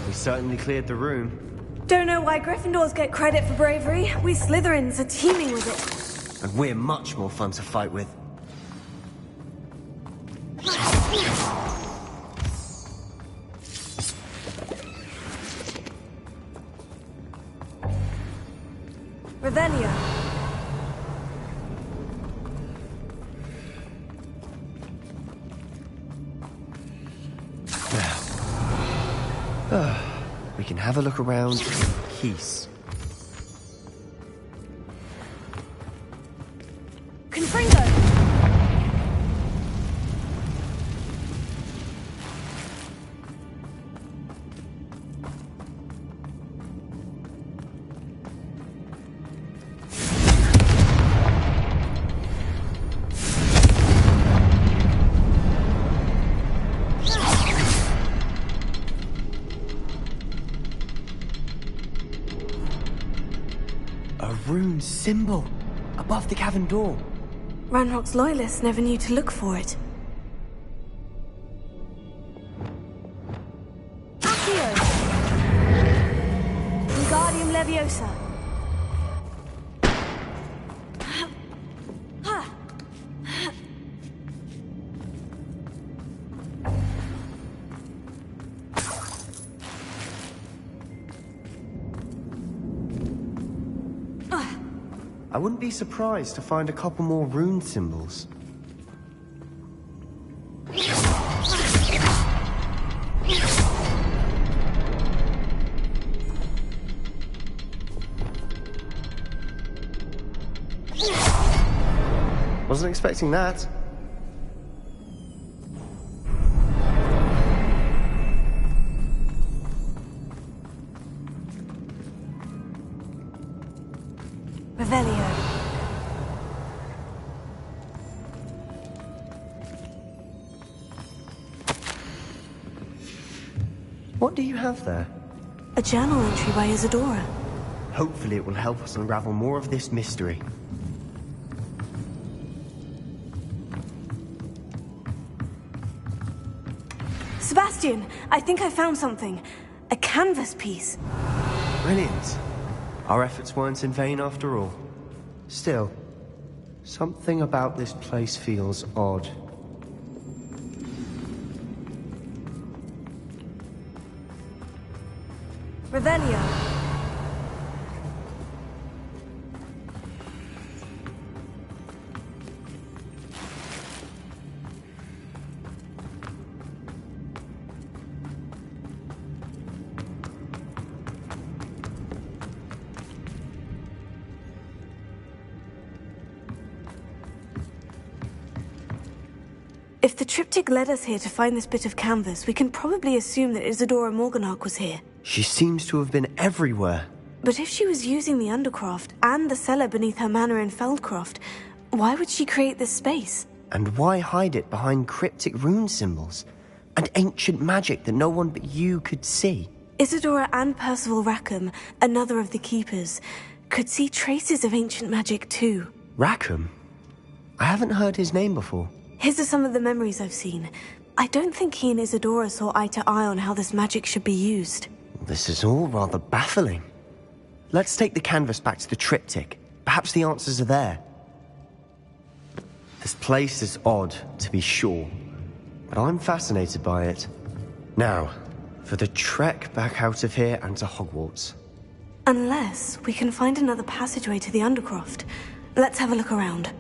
We certainly cleared the room. Don't know why Gryffindors get credit for bravery. We Slytherins are teeming with it. And we're much more fun to fight with. Revelio. We can have a look around in peace. Confringo! A rune symbol above the cavern door. Ranrock's loyalists never knew to look for it. Accio! Wingardium Leviosa. I wouldn't be surprised to find a couple more rune symbols. Wasn't expecting that. Revelio. What do you have there? A journal entry by Isadora. Hopefully it will help us unravel more of this mystery. Sebastian, I think I found something. A canvas piece. Brilliant. Our efforts weren't in vain after all. Still, something about this place feels odd. Revelio. If the triptych led us here to find this bit of canvas, we can probably assume that Isadora Morganach was here. She seems to have been everywhere. But if she was using the Undercroft and the cellar beneath her manor in Feldcroft, why would she create this space? And why hide it behind cryptic rune symbols? And ancient magic that no one but you could see? Isadora and Percival Rackham, another of the Keepers, could see traces of ancient magic too. Rackham? I haven't heard his name before. His are some of the memories I've seen. I don't think he and Isadora saw eye to eye on how this magic should be used. This is all rather baffling. Let's take the canvas back to the triptych. Perhaps the answers are there. This place is odd, to be sure, but I'm fascinated by it. Now, for the trek back out of here and to Hogwarts. Unless we can find another passageway to the Undercroft. Let's have a look around.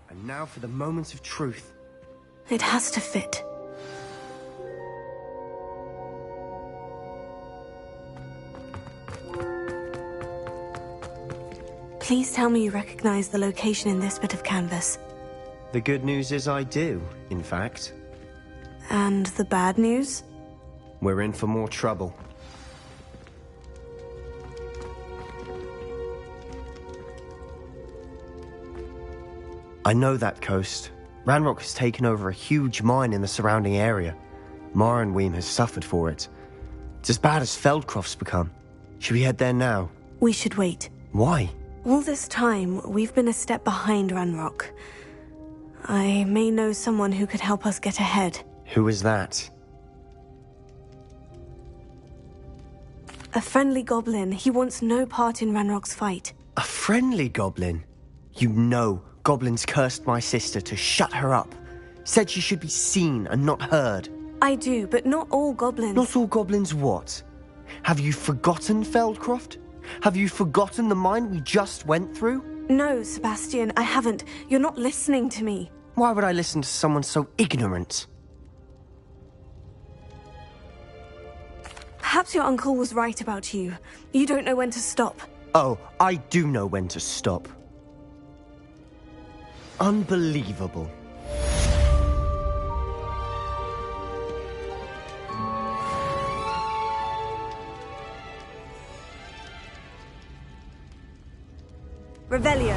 And now for the moment of truth. It has to fit. Please tell me you recognize the location in this bit of canvas. The good news is I do, in fact. And the bad news? We're in for more trouble. I know that coast. Ranrock has taken over a huge mine in the surrounding area. Mornweem has suffered for it. It's as bad as Feldcroft's become. Should we head there now? We should wait. Why? All this time, we've been a step behind Ranrock. I may know someone who could help us get ahead. Who is that? A friendly goblin. He wants no part in Ranrock's fight. A friendly goblin? You know, goblins cursed my sister to shut her up. Said she should be seen and not heard. I do, but not all goblins. Not all goblins what? Have you forgotten Feldcroft? Have you forgotten the mine we just went through? No, Sebastian, I haven't. You're not listening to me. Why would I listen to someone so ignorant? Perhaps your uncle was right about you. You don't know when to stop. Oh, I do know when to stop. Unbelievable. Revelio.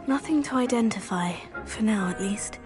Nothing to identify, for now at least.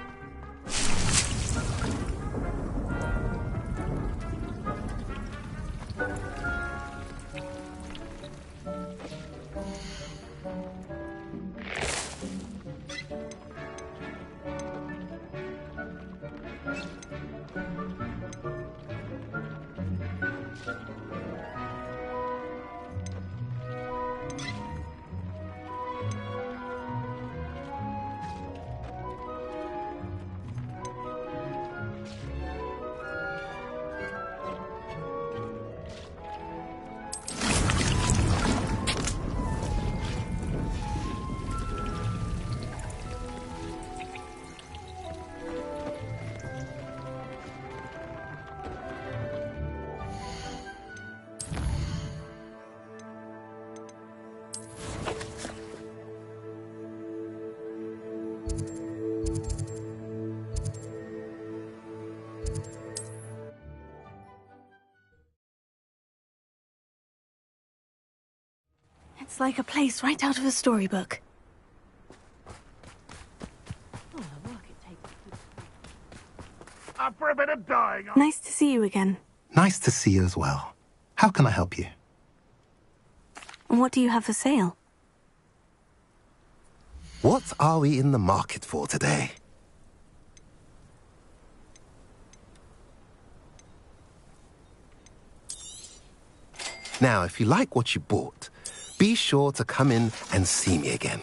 It's like a place right out of a storybook. Up for a bit of dying. Nice to see you again. Nice to see you as well. How can I help you? And what do you have for sale? What are we in the market for today? Now, if you like what you bought, be sure to come in and see me again.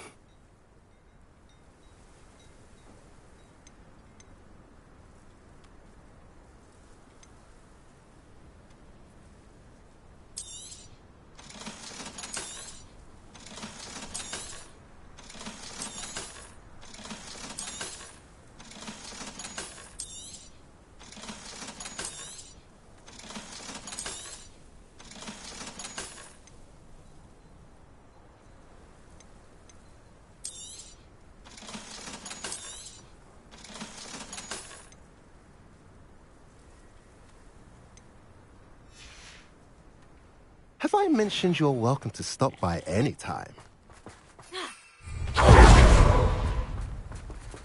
Have I mentioned you're welcome to stop by any time?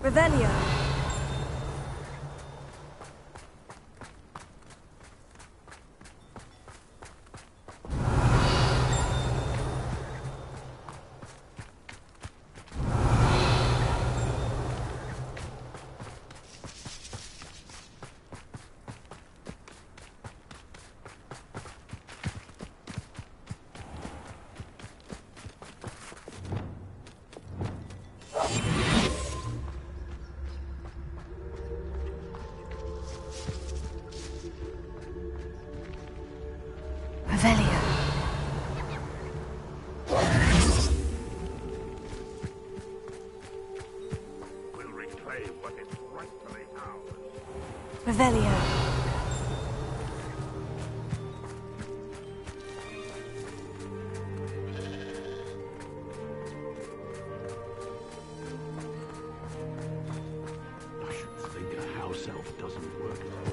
Revelio. Revelio. We'll reclaim what is rightfully ours. Revelio. I should think a house elf doesn't work as hard.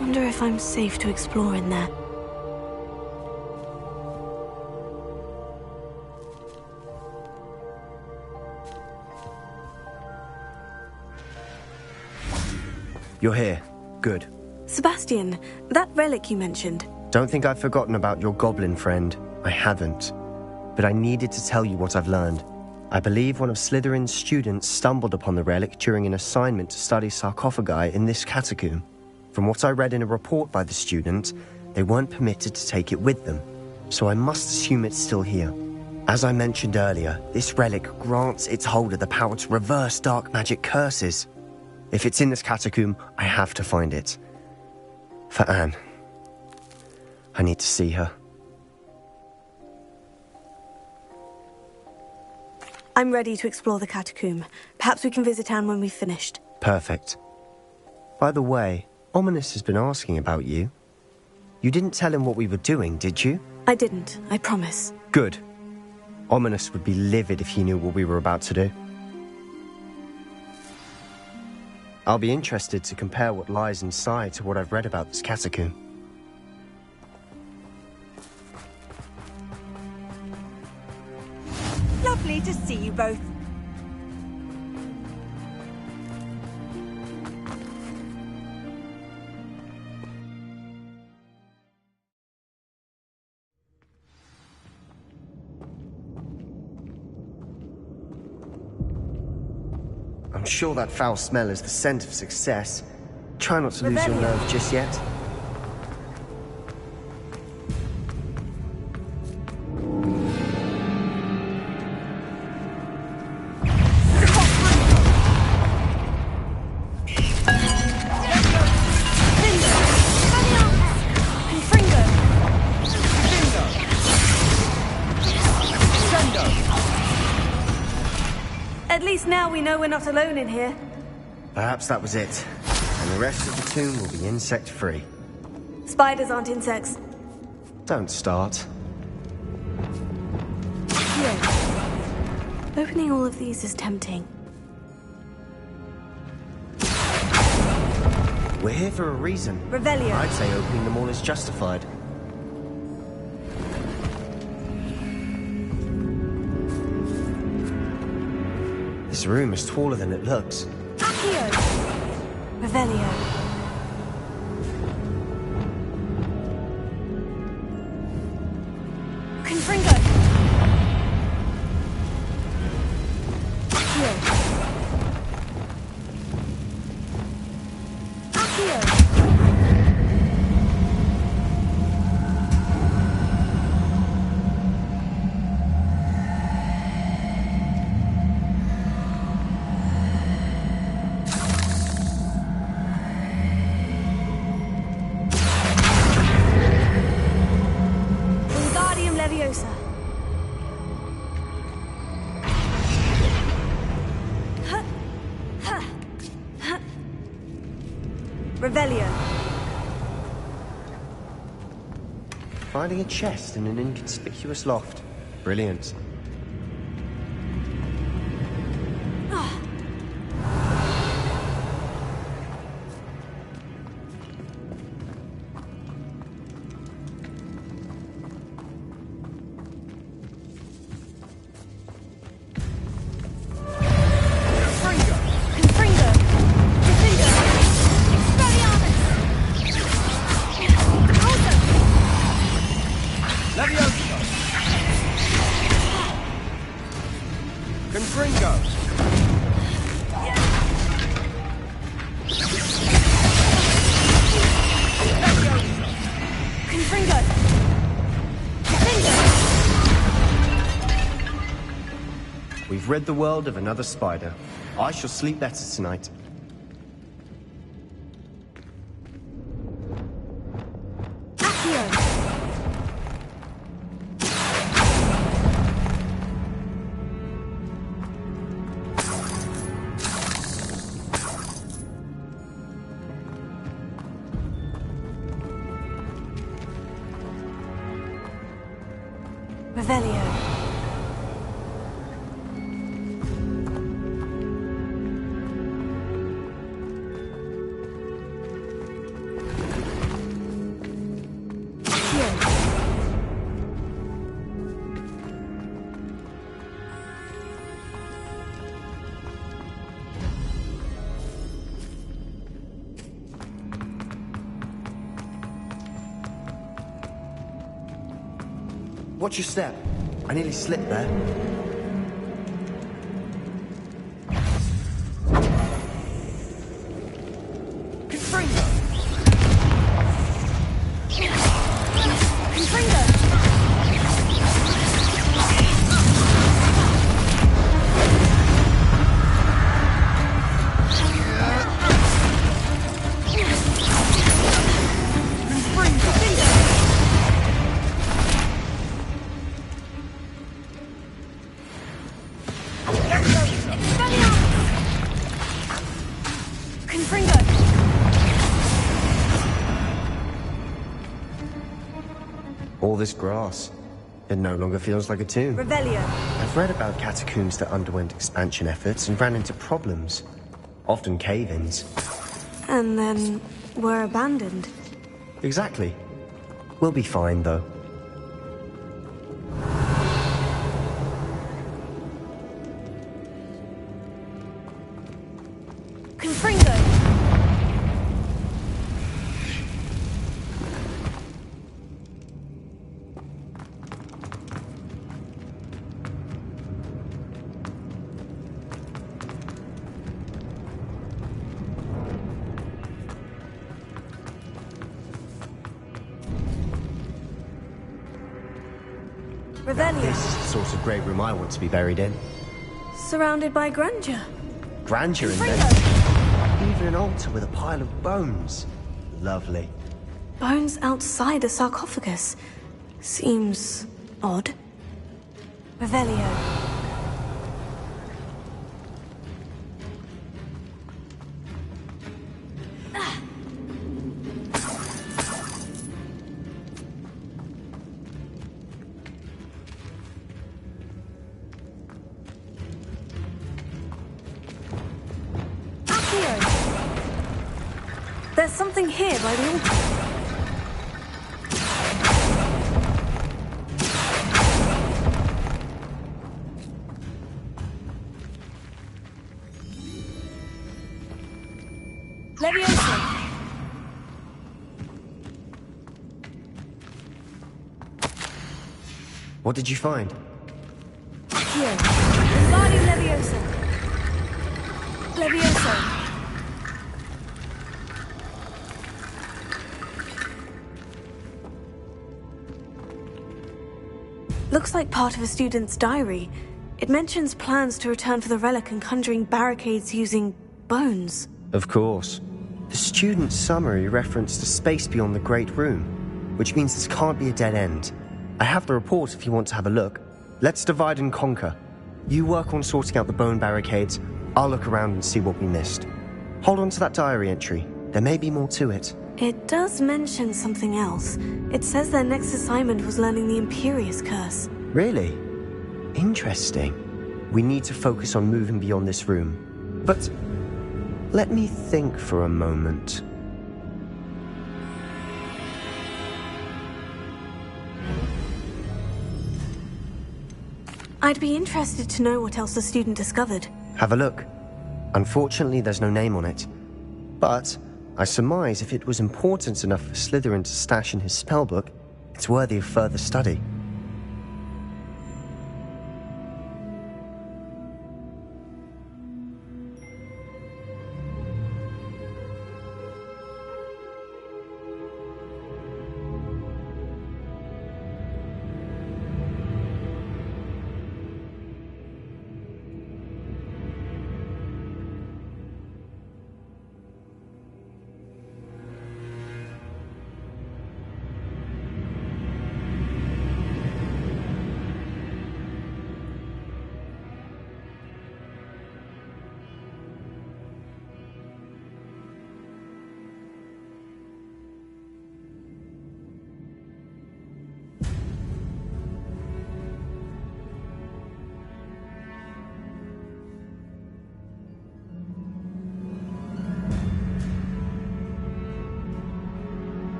Wonder if I'm safe to explore in there. You're here. Good. Sebastian, that relic you mentioned. Don't think I've forgotten about your goblin friend. I haven't. But I needed to tell you what I've learned. I believe one of Slytherin's students stumbled upon the relic during an assignment to study sarcophagi in this catacomb. From what I read in a report by the student, they weren't permitted to take it with them, so I must assume it's still here. As I mentioned earlier, this relic grants its holder the power to reverse dark magic curses. If it's in this catacomb, I have to find it. For Anne. I need to see her. I'm ready to explore the catacomb. Perhaps we can visit Anne when we've finished. Perfect. By the way, Ominous has been asking about you. You didn't tell him what we were doing, did you? I didn't, I promise. Good. Ominous would be livid if he knew what we were about to do. I'll be interested to compare what lies inside to what I've read about this catacomb. Lovely to see you both. I'm sure that foul smell is the scent of success. Try not to lose your nerve just yet. At least now we know we're not alone in here. Perhaps that was it. And the rest of the tomb will be insect-free. Spiders aren't insects. Don't start. Yeah. Opening all of these is tempting. We're here for a reason. Revelio. I'd say opening them all is justified. This room is taller than it looks. Accio. Revelio. Confringo. Accio. Accio. Wingardium Leviosa. Revelio. Finding a chest in an inconspicuous loft. Brilliant. We've rid the world of another spider. I shall sleep better tonight. Revelio. Watch your step. I nearly slipped there. All this grass. It no longer feels like a tomb. Revelio. I've read about catacombs that underwent expansion efforts and ran into problems. Often cave-ins. And then were abandoned. Exactly. We'll be fine, though. Confringo. Revelio. This is the sort of great room I want to be buried in. Surrounded by grandeur. Grandeur in there. Even an altar with a pile of bones. Lovely. Bones outside a sarcophagus. Seems odd. Revelio. something here by the altar. Leviosa! What did you find? Here. Wingardium Leviosa! Leviosa! Looks like part of a student's diary. It mentions plans to return for the relic and conjuring barricades using bones. Of course. The student's summary referenced a space beyond the Great Room, which means this can't be a dead end. I have the report if you want to have a look. Let's divide and conquer. You work on sorting out the bone barricades. I'll look around and see what we missed. Hold on to that diary entry. There may be more to it. It does mention something else. It says their next assignment was learning the Imperious Curse. Really? Interesting. We need to focus on moving beyond this room. But let me think for a moment. I'd be interested to know what else the student discovered. Have a look. Unfortunately, there's no name on it. But I surmise if it was important enough for Slytherin to stash in his spellbook, it's worthy of further study.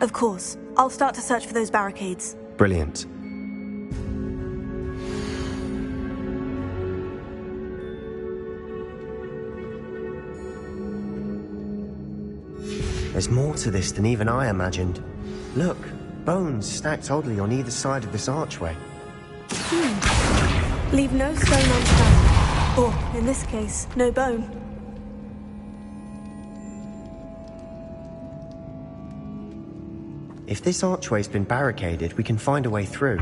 Of course. I'll start to search for those barricades. Brilliant. There's more to this than even I imagined. Look, bones stacked oddly on either side of this archway. Leave no stone unturned. Or, in this case, no bone. If this archway's been barricaded, we can find a way through.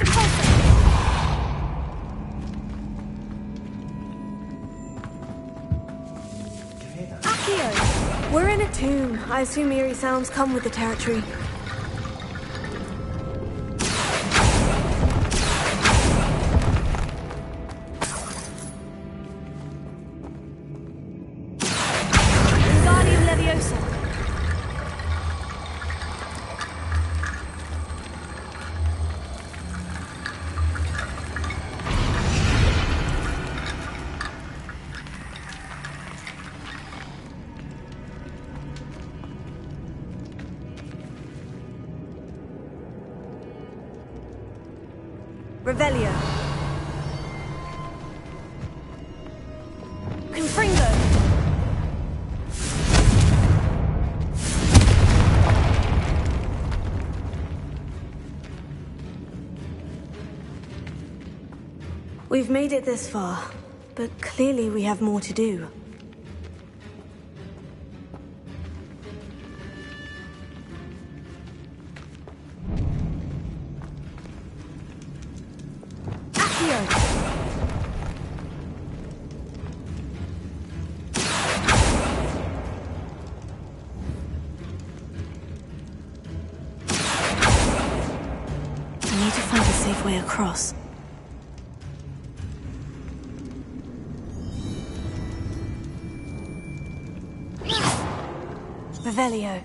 Accio! We're in a tomb. I assume eerie sounds come with the territory. Wingardium Leviosa! Revelio. Confringo. We've made it this far, but clearly we have more to do. I need to find a safe way across. Revelio.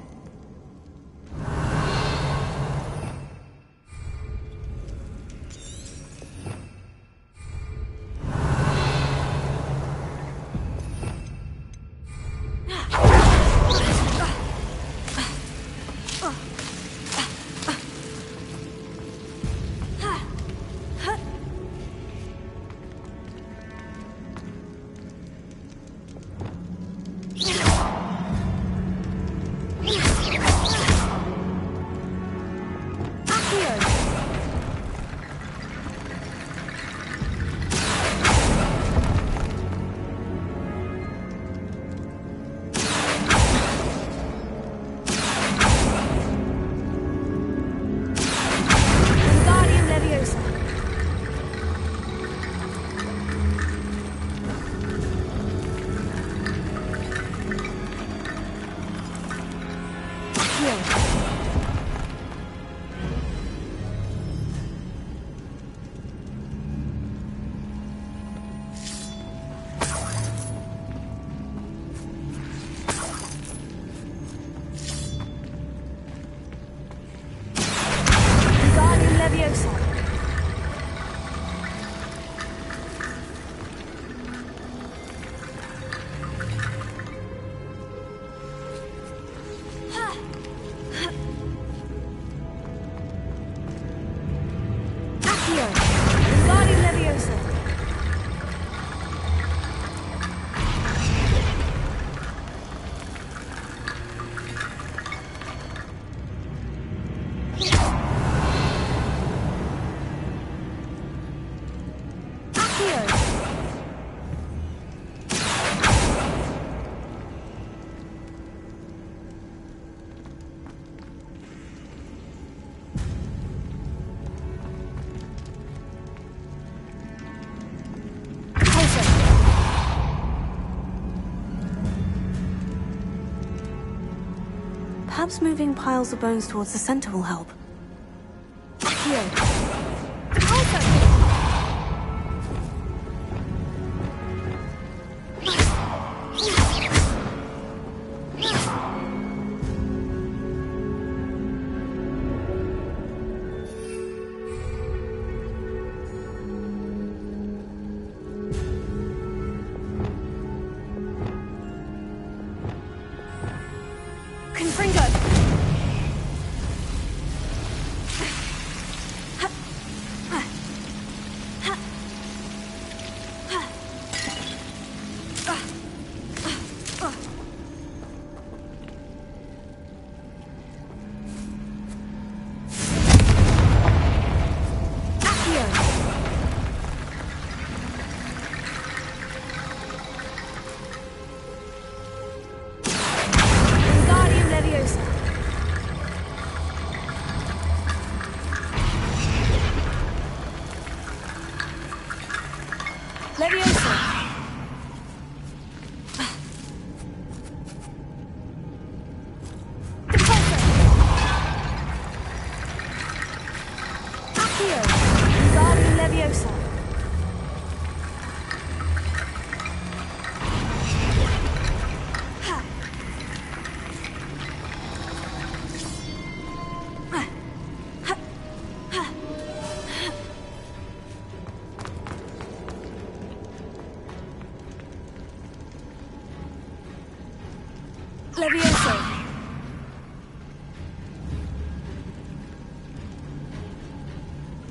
Perhaps moving piles of bones towards the center will help.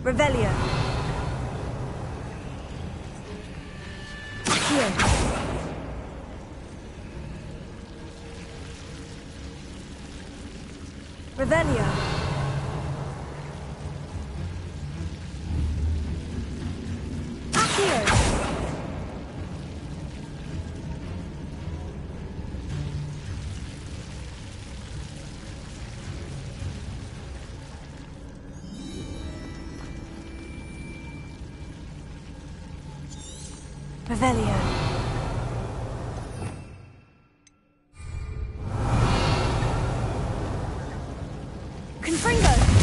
Revelio. Accio. Revelio. Accio. Revelio. Confringo.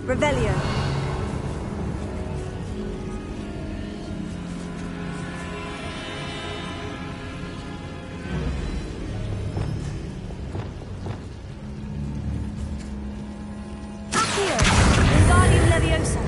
Revelio. Accio. Wingardium Leviosa.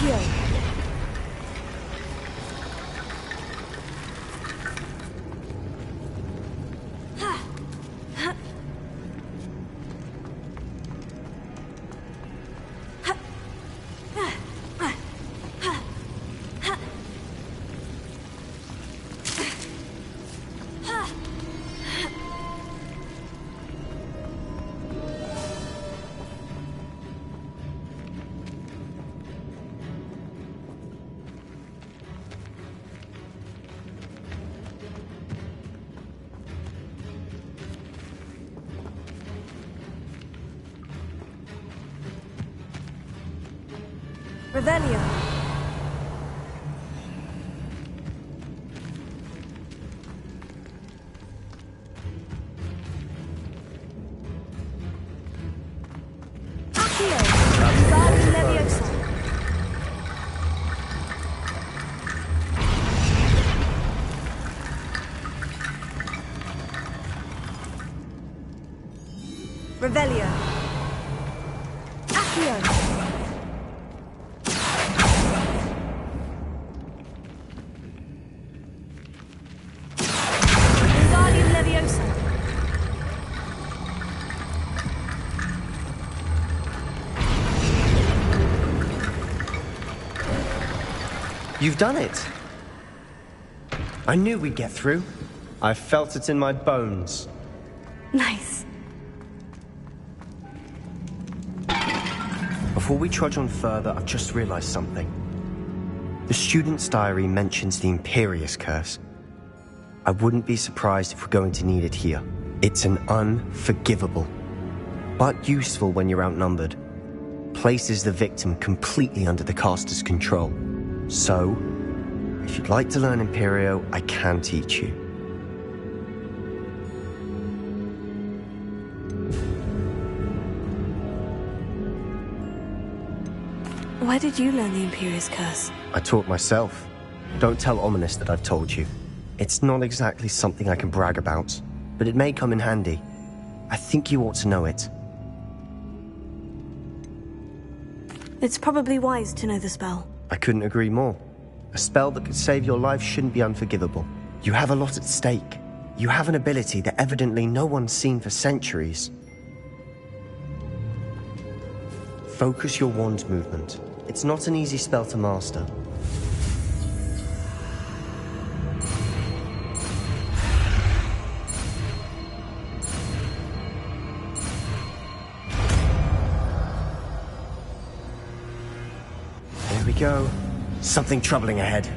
Accio. Revelio. Accio. Guardian Leviosa. Revelio. Accio. You've done it! I knew we'd get through. I felt it in my bones. Nice. Before we trudge on further, I've just realized something. The student's diary mentions the Imperious Curse. I wouldn't be surprised if we're going to need it here. It's an unforgivable, but useful when you're outnumbered. Places the victim completely under the caster's control. So, if you'd like to learn Imperio, I can teach you. Where did you learn the Imperious Curse? I taught myself. Don't tell Ominous that I've told you. It's not exactly something I can brag about, but it may come in handy. I think you ought to know it. It's probably wise to know the spell. I couldn't agree more. A spell that could save your life shouldn't be unforgivable. You have a lot at stake. You have an ability that evidently no one's seen for centuries. Focus your wand movement. It's not an easy spell to master. There we go. Something troubling ahead.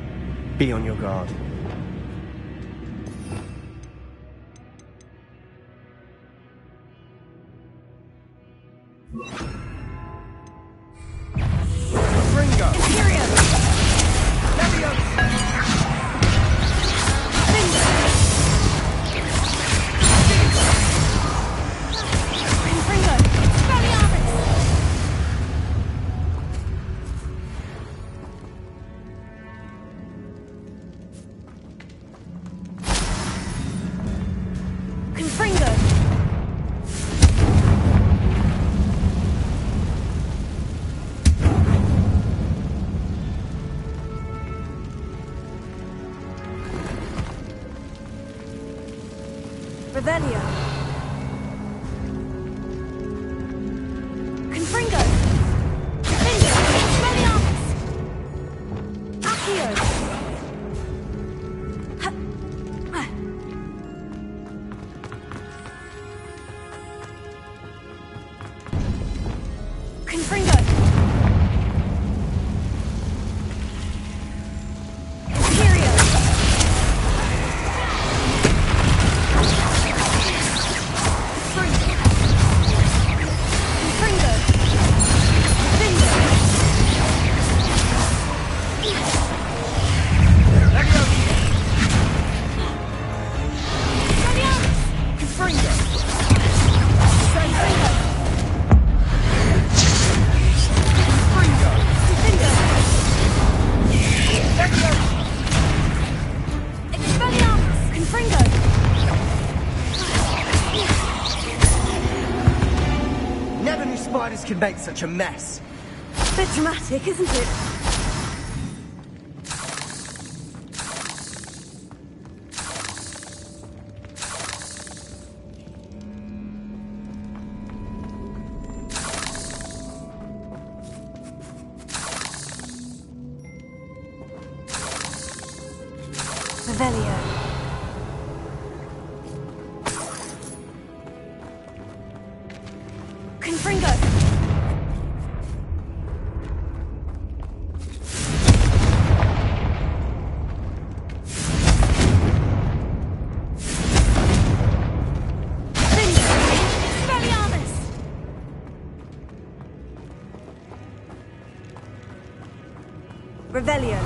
Be on your guard. Revelio. Confringo. Confringo. Expelliarmus. Accio. Confringo. Never knew spiders could make such a mess. Bit dramatic, isn't it? Revelio. Confringo! Revelio.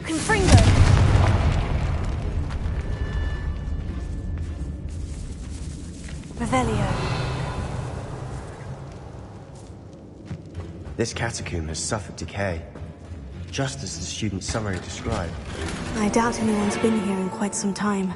Confringo. Revelio. This catacomb has suffered decay, just as the student summary described. I doubt anyone's been here in quite some time.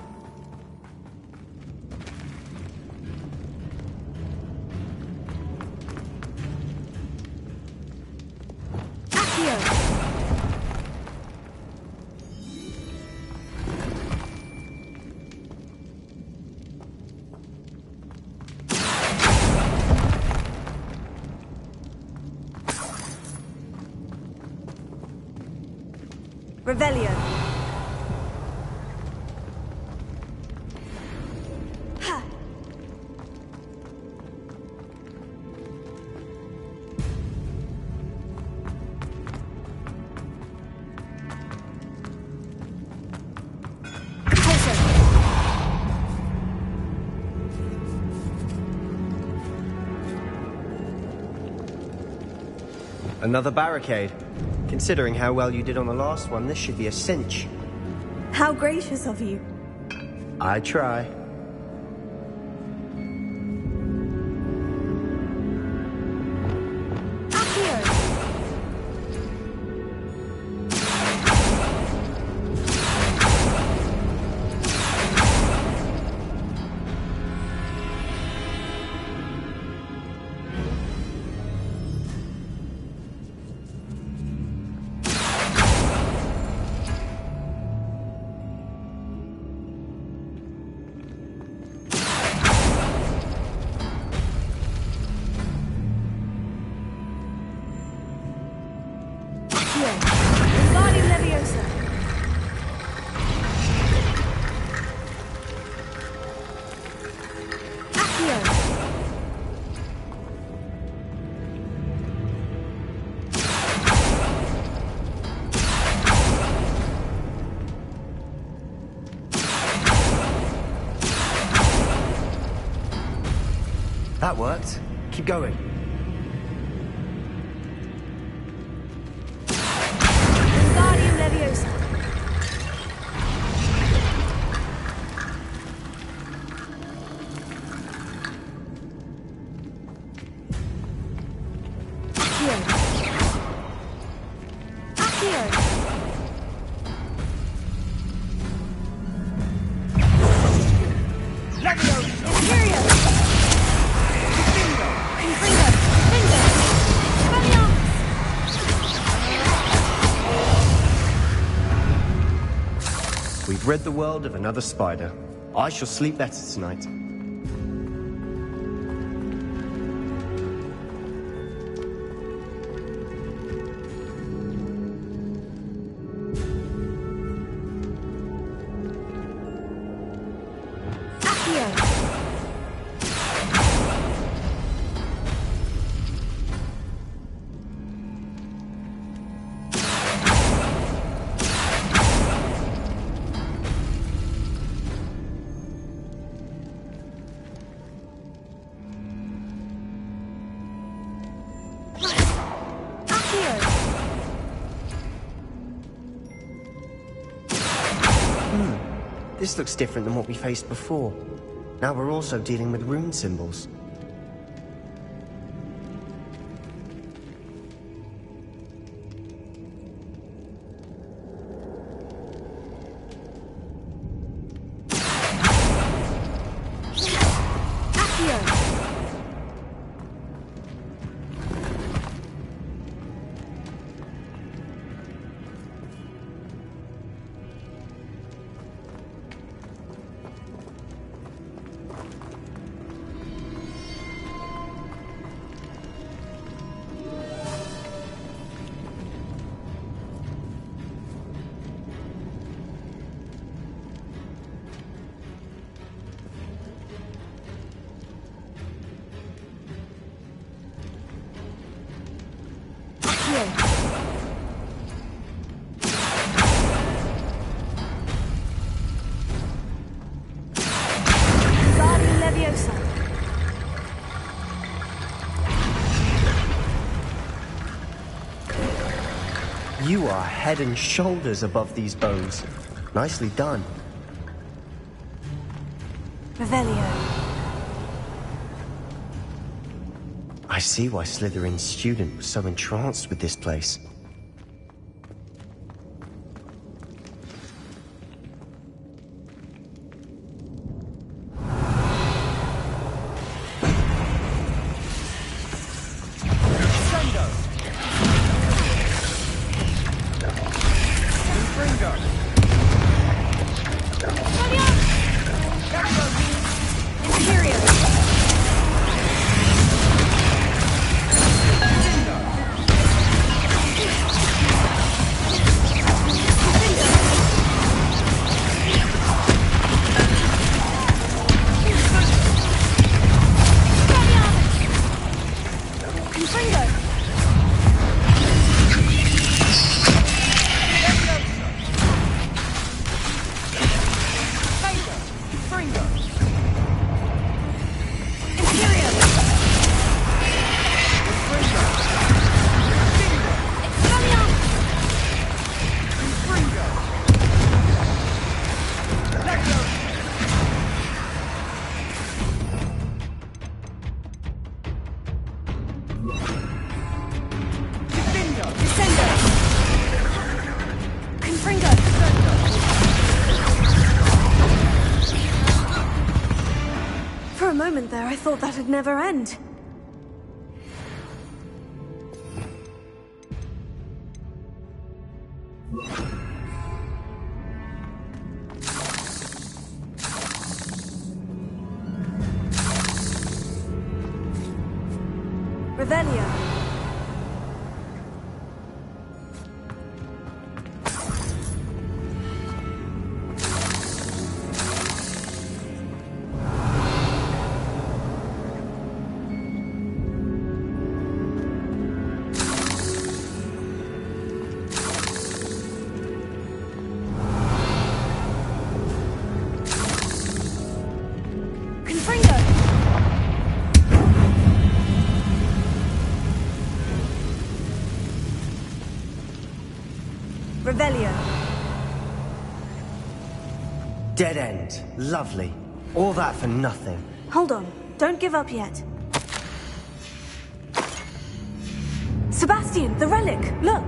Revelio. Ha! Another barricade. Considering how well you did on the last one, this should be a cinch. How gracious of you. I try. That worked. Keep going. Wingardium Leviosa. We've rid the world of another spider. I shall sleep better tonight. This looks different than what we faced before. Now we're also dealing with rune symbols. You are head and shoulders above these bones. Nicely done. Revelio. I see why Slytherin's student was so entranced with this place. For a moment there, I thought that'd never end. Revelio. Revelio. Dead end. Lovely. All that for nothing. Hold on. Don't give up yet. Sebastian, the relic! Look!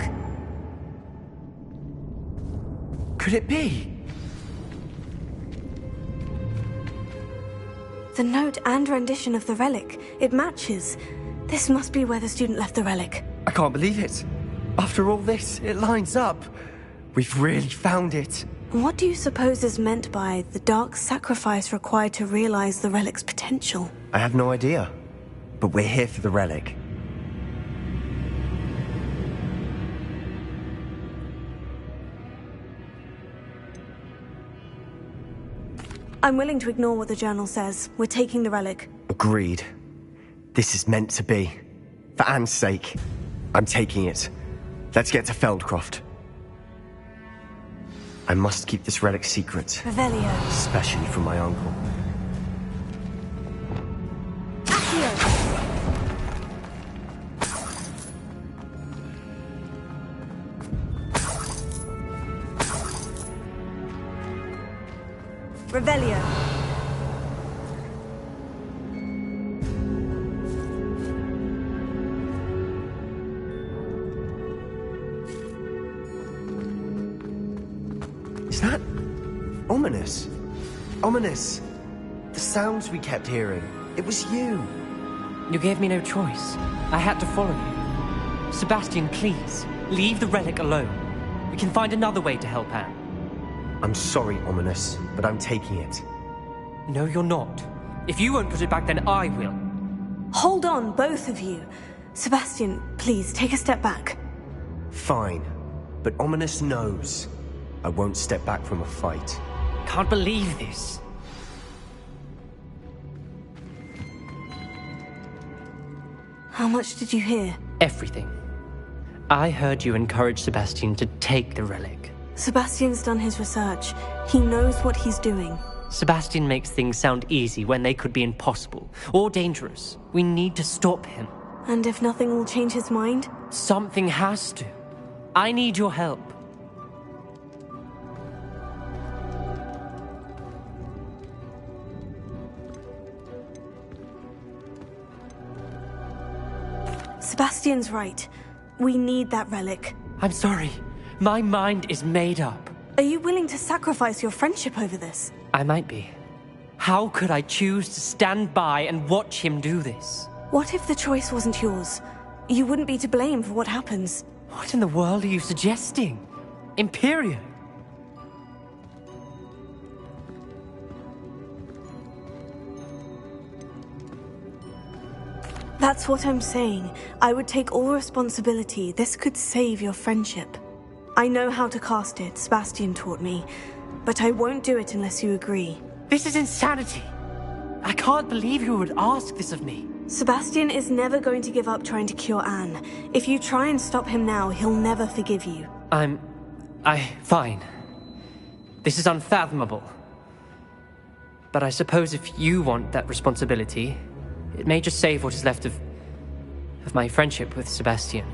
Could it be? The note and rendition of the relic. It matches. This must be where the student left the relic. I can't believe it. After all this, it lines up. We've really found it. What do you suppose is meant by the dark sacrifice required to realize the relic's potential? I have no idea. But we're here for the relic. I'm willing to ignore what the journal says. We're taking the relic. Agreed. This is meant to be. For Anne's sake. I'm taking it. Let's get to Feldcroft. I must keep this relic secret. Revelio. Especially from my uncle. Accio. Revelio. Is that ominous? Ominous. The sounds we kept hearing. It was you. You gave me no choice. I had to follow you. Sebastian, please, leave the relic alone. We can find another way to help Anne. I'm sorry, Ominous, but I'm taking it. No, you're not. If you won't put it back, then I will. Hold on, both of you. Sebastian, please, take a step back. Fine. But Ominous knows. I won't step back from a fight. Can't believe this. How much did you hear? Everything. I heard you encourage Sebastian to take the relic. Sebastian's done his research. He knows what he's doing. Sebastian makes things sound easy when they could be impossible or dangerous. We need to stop him. And if nothing will change his mind? Something has to. I need your help. Sebastian's right. We need that relic. I'm sorry. My mind is made up. Are you willing to sacrifice your friendship over this? I might be. How could I choose to stand by and watch him do this? What if the choice wasn't yours? You wouldn't be to blame for what happens. What in the world are you suggesting? Imperio? That's what I'm saying. I would take all responsibility. This could save your friendship. I know how to cast it, Sebastian taught me, but I won't do it unless you agree. This is insanity. I can't believe you would ask this of me. Sebastian is never going to give up trying to cure Anne. If you try and stop him now, he'll never forgive you. Fine. This is unfathomable. But I suppose if you want that responsibility, it may just save what is left of my friendship with Sebastian.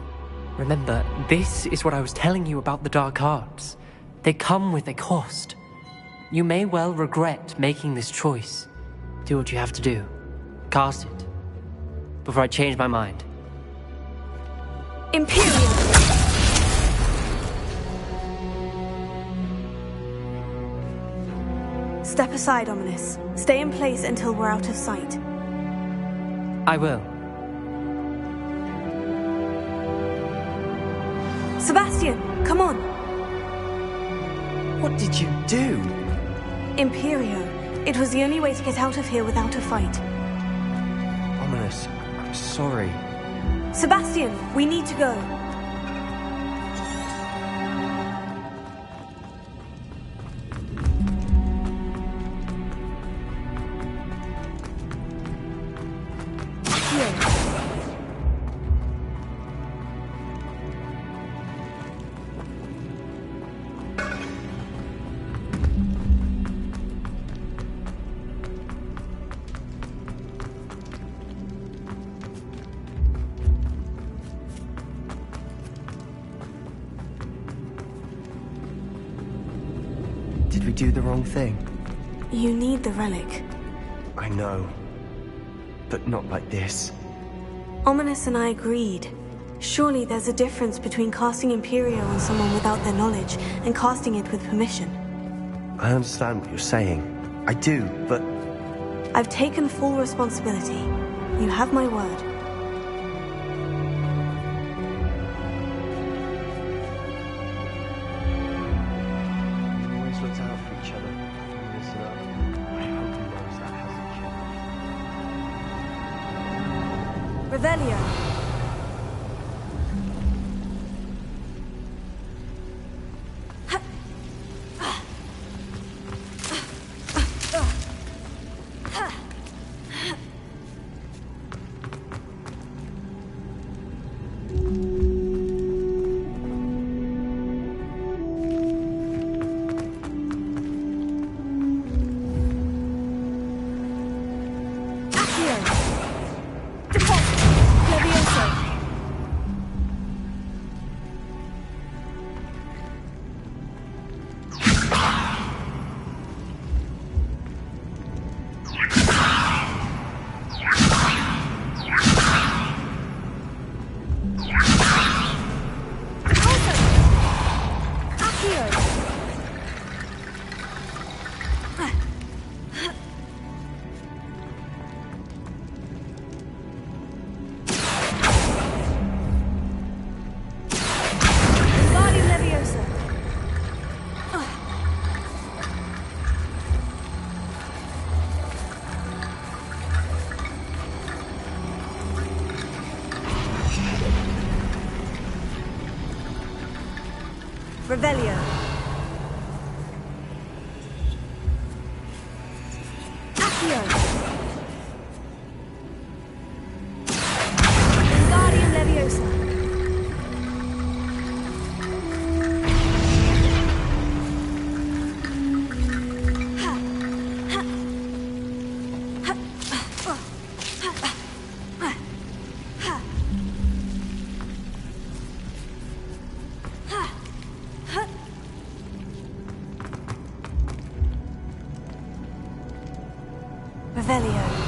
Remember, this is what I was telling you about the dark arts. They come with a cost. You may well regret making this choice. Do what you have to do. Cast it. Before I change my mind. Imperial! Step aside, Ominous. Stay in place until we're out of sight. I will. Sebastian, come on! What did you do? Imperio. It was the only way to get out of here without a fight. Ominous, I'm sorry. Sebastian, we need to go. Did we do the wrong thing? You need the relic. I know. But not like this. Ominous and I agreed. Surely there's a difference between casting Imperio on someone without their knowledge and casting it with permission. I understand what you're saying. I do, but... I've taken full responsibility. You have my word. We've always looked out for each other. Listen up. I hope he knows that hasn't changed. Revelio. Revelio. Accio. Wingardium Leviosa. Revelio.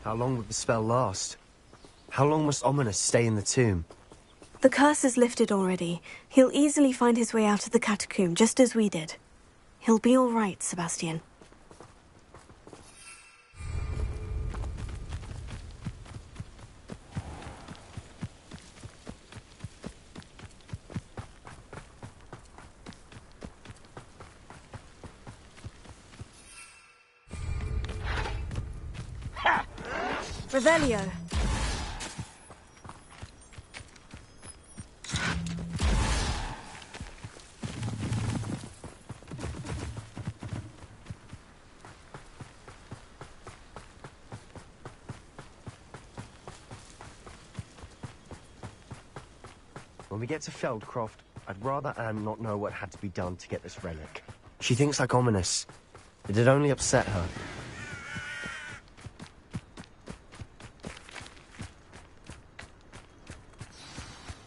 How long would the spell last? How long must Ominous stay in the tomb? The curse is lifted already. He'll easily find his way out of the catacomb, just as we did. He'll be all right, Sebastian. Revelio. When we get to Feldcroft, I'd rather Anne not know what had to be done to get this relic. She thinks like Ominous. It'd only upset her.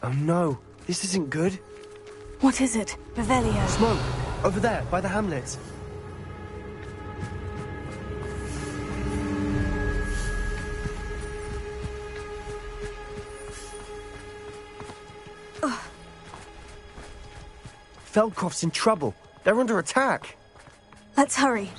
Oh no, this isn't good. What is it? Revelio. Smoke! Over there, by the hamlet. Feldcroft's in trouble. They're under attack. Let's hurry.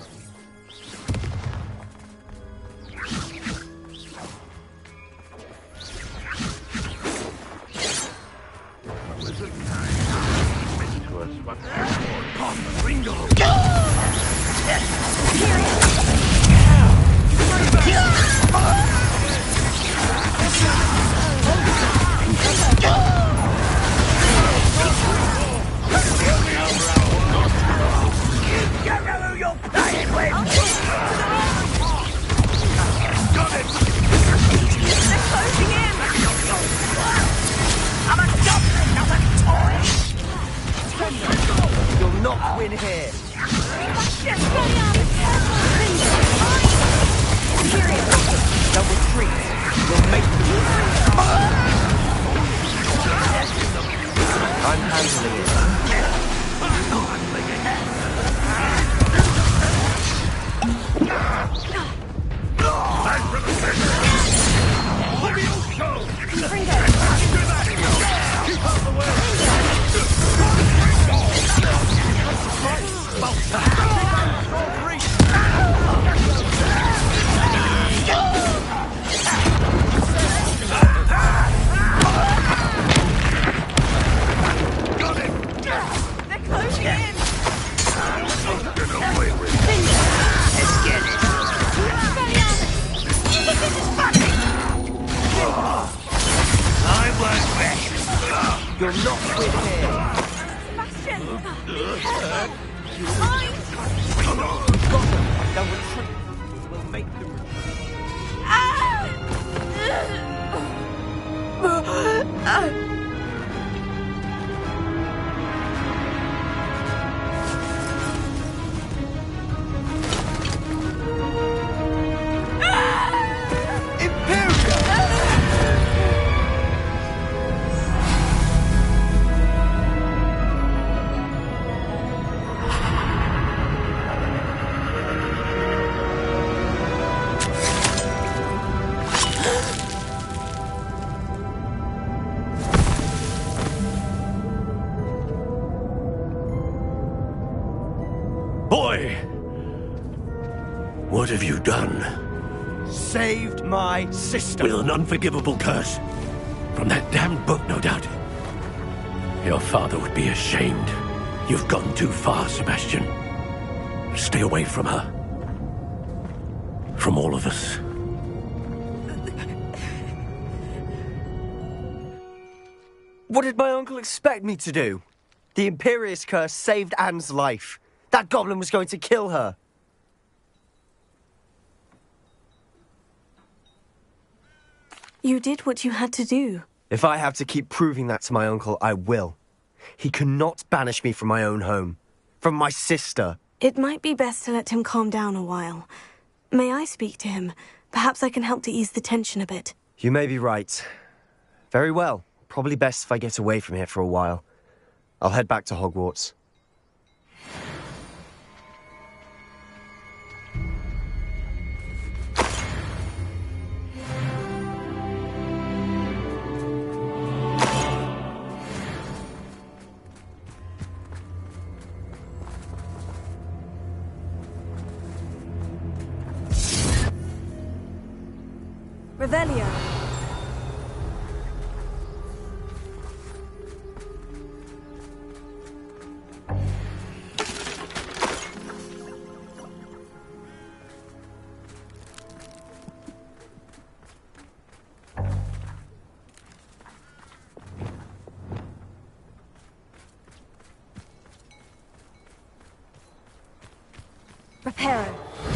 You'll not win here. Double treat. We'll make the I'm handling it. You're not with here. Now retreat. We'll make the Boy! What have you done? Saved my sister. With an unforgivable curse. From that damned book, no doubt. Your father would be ashamed. You've gone too far, Sebastian. Stay away from her. From all of us. What did my uncle expect me to do? The Imperious curse saved Anne's life. That goblin was going to kill her. You did what you had to do. If I have to keep proving that to my uncle, I will. He cannot banish me from my own home. From my sister. It might be best to let him calm down a while. May I speak to him? Perhaps I can help to ease the tension a bit. You may be right. Very well. Probably best if I get away from here for a while. I'll head back to Hogwarts. Revelio. Reparo.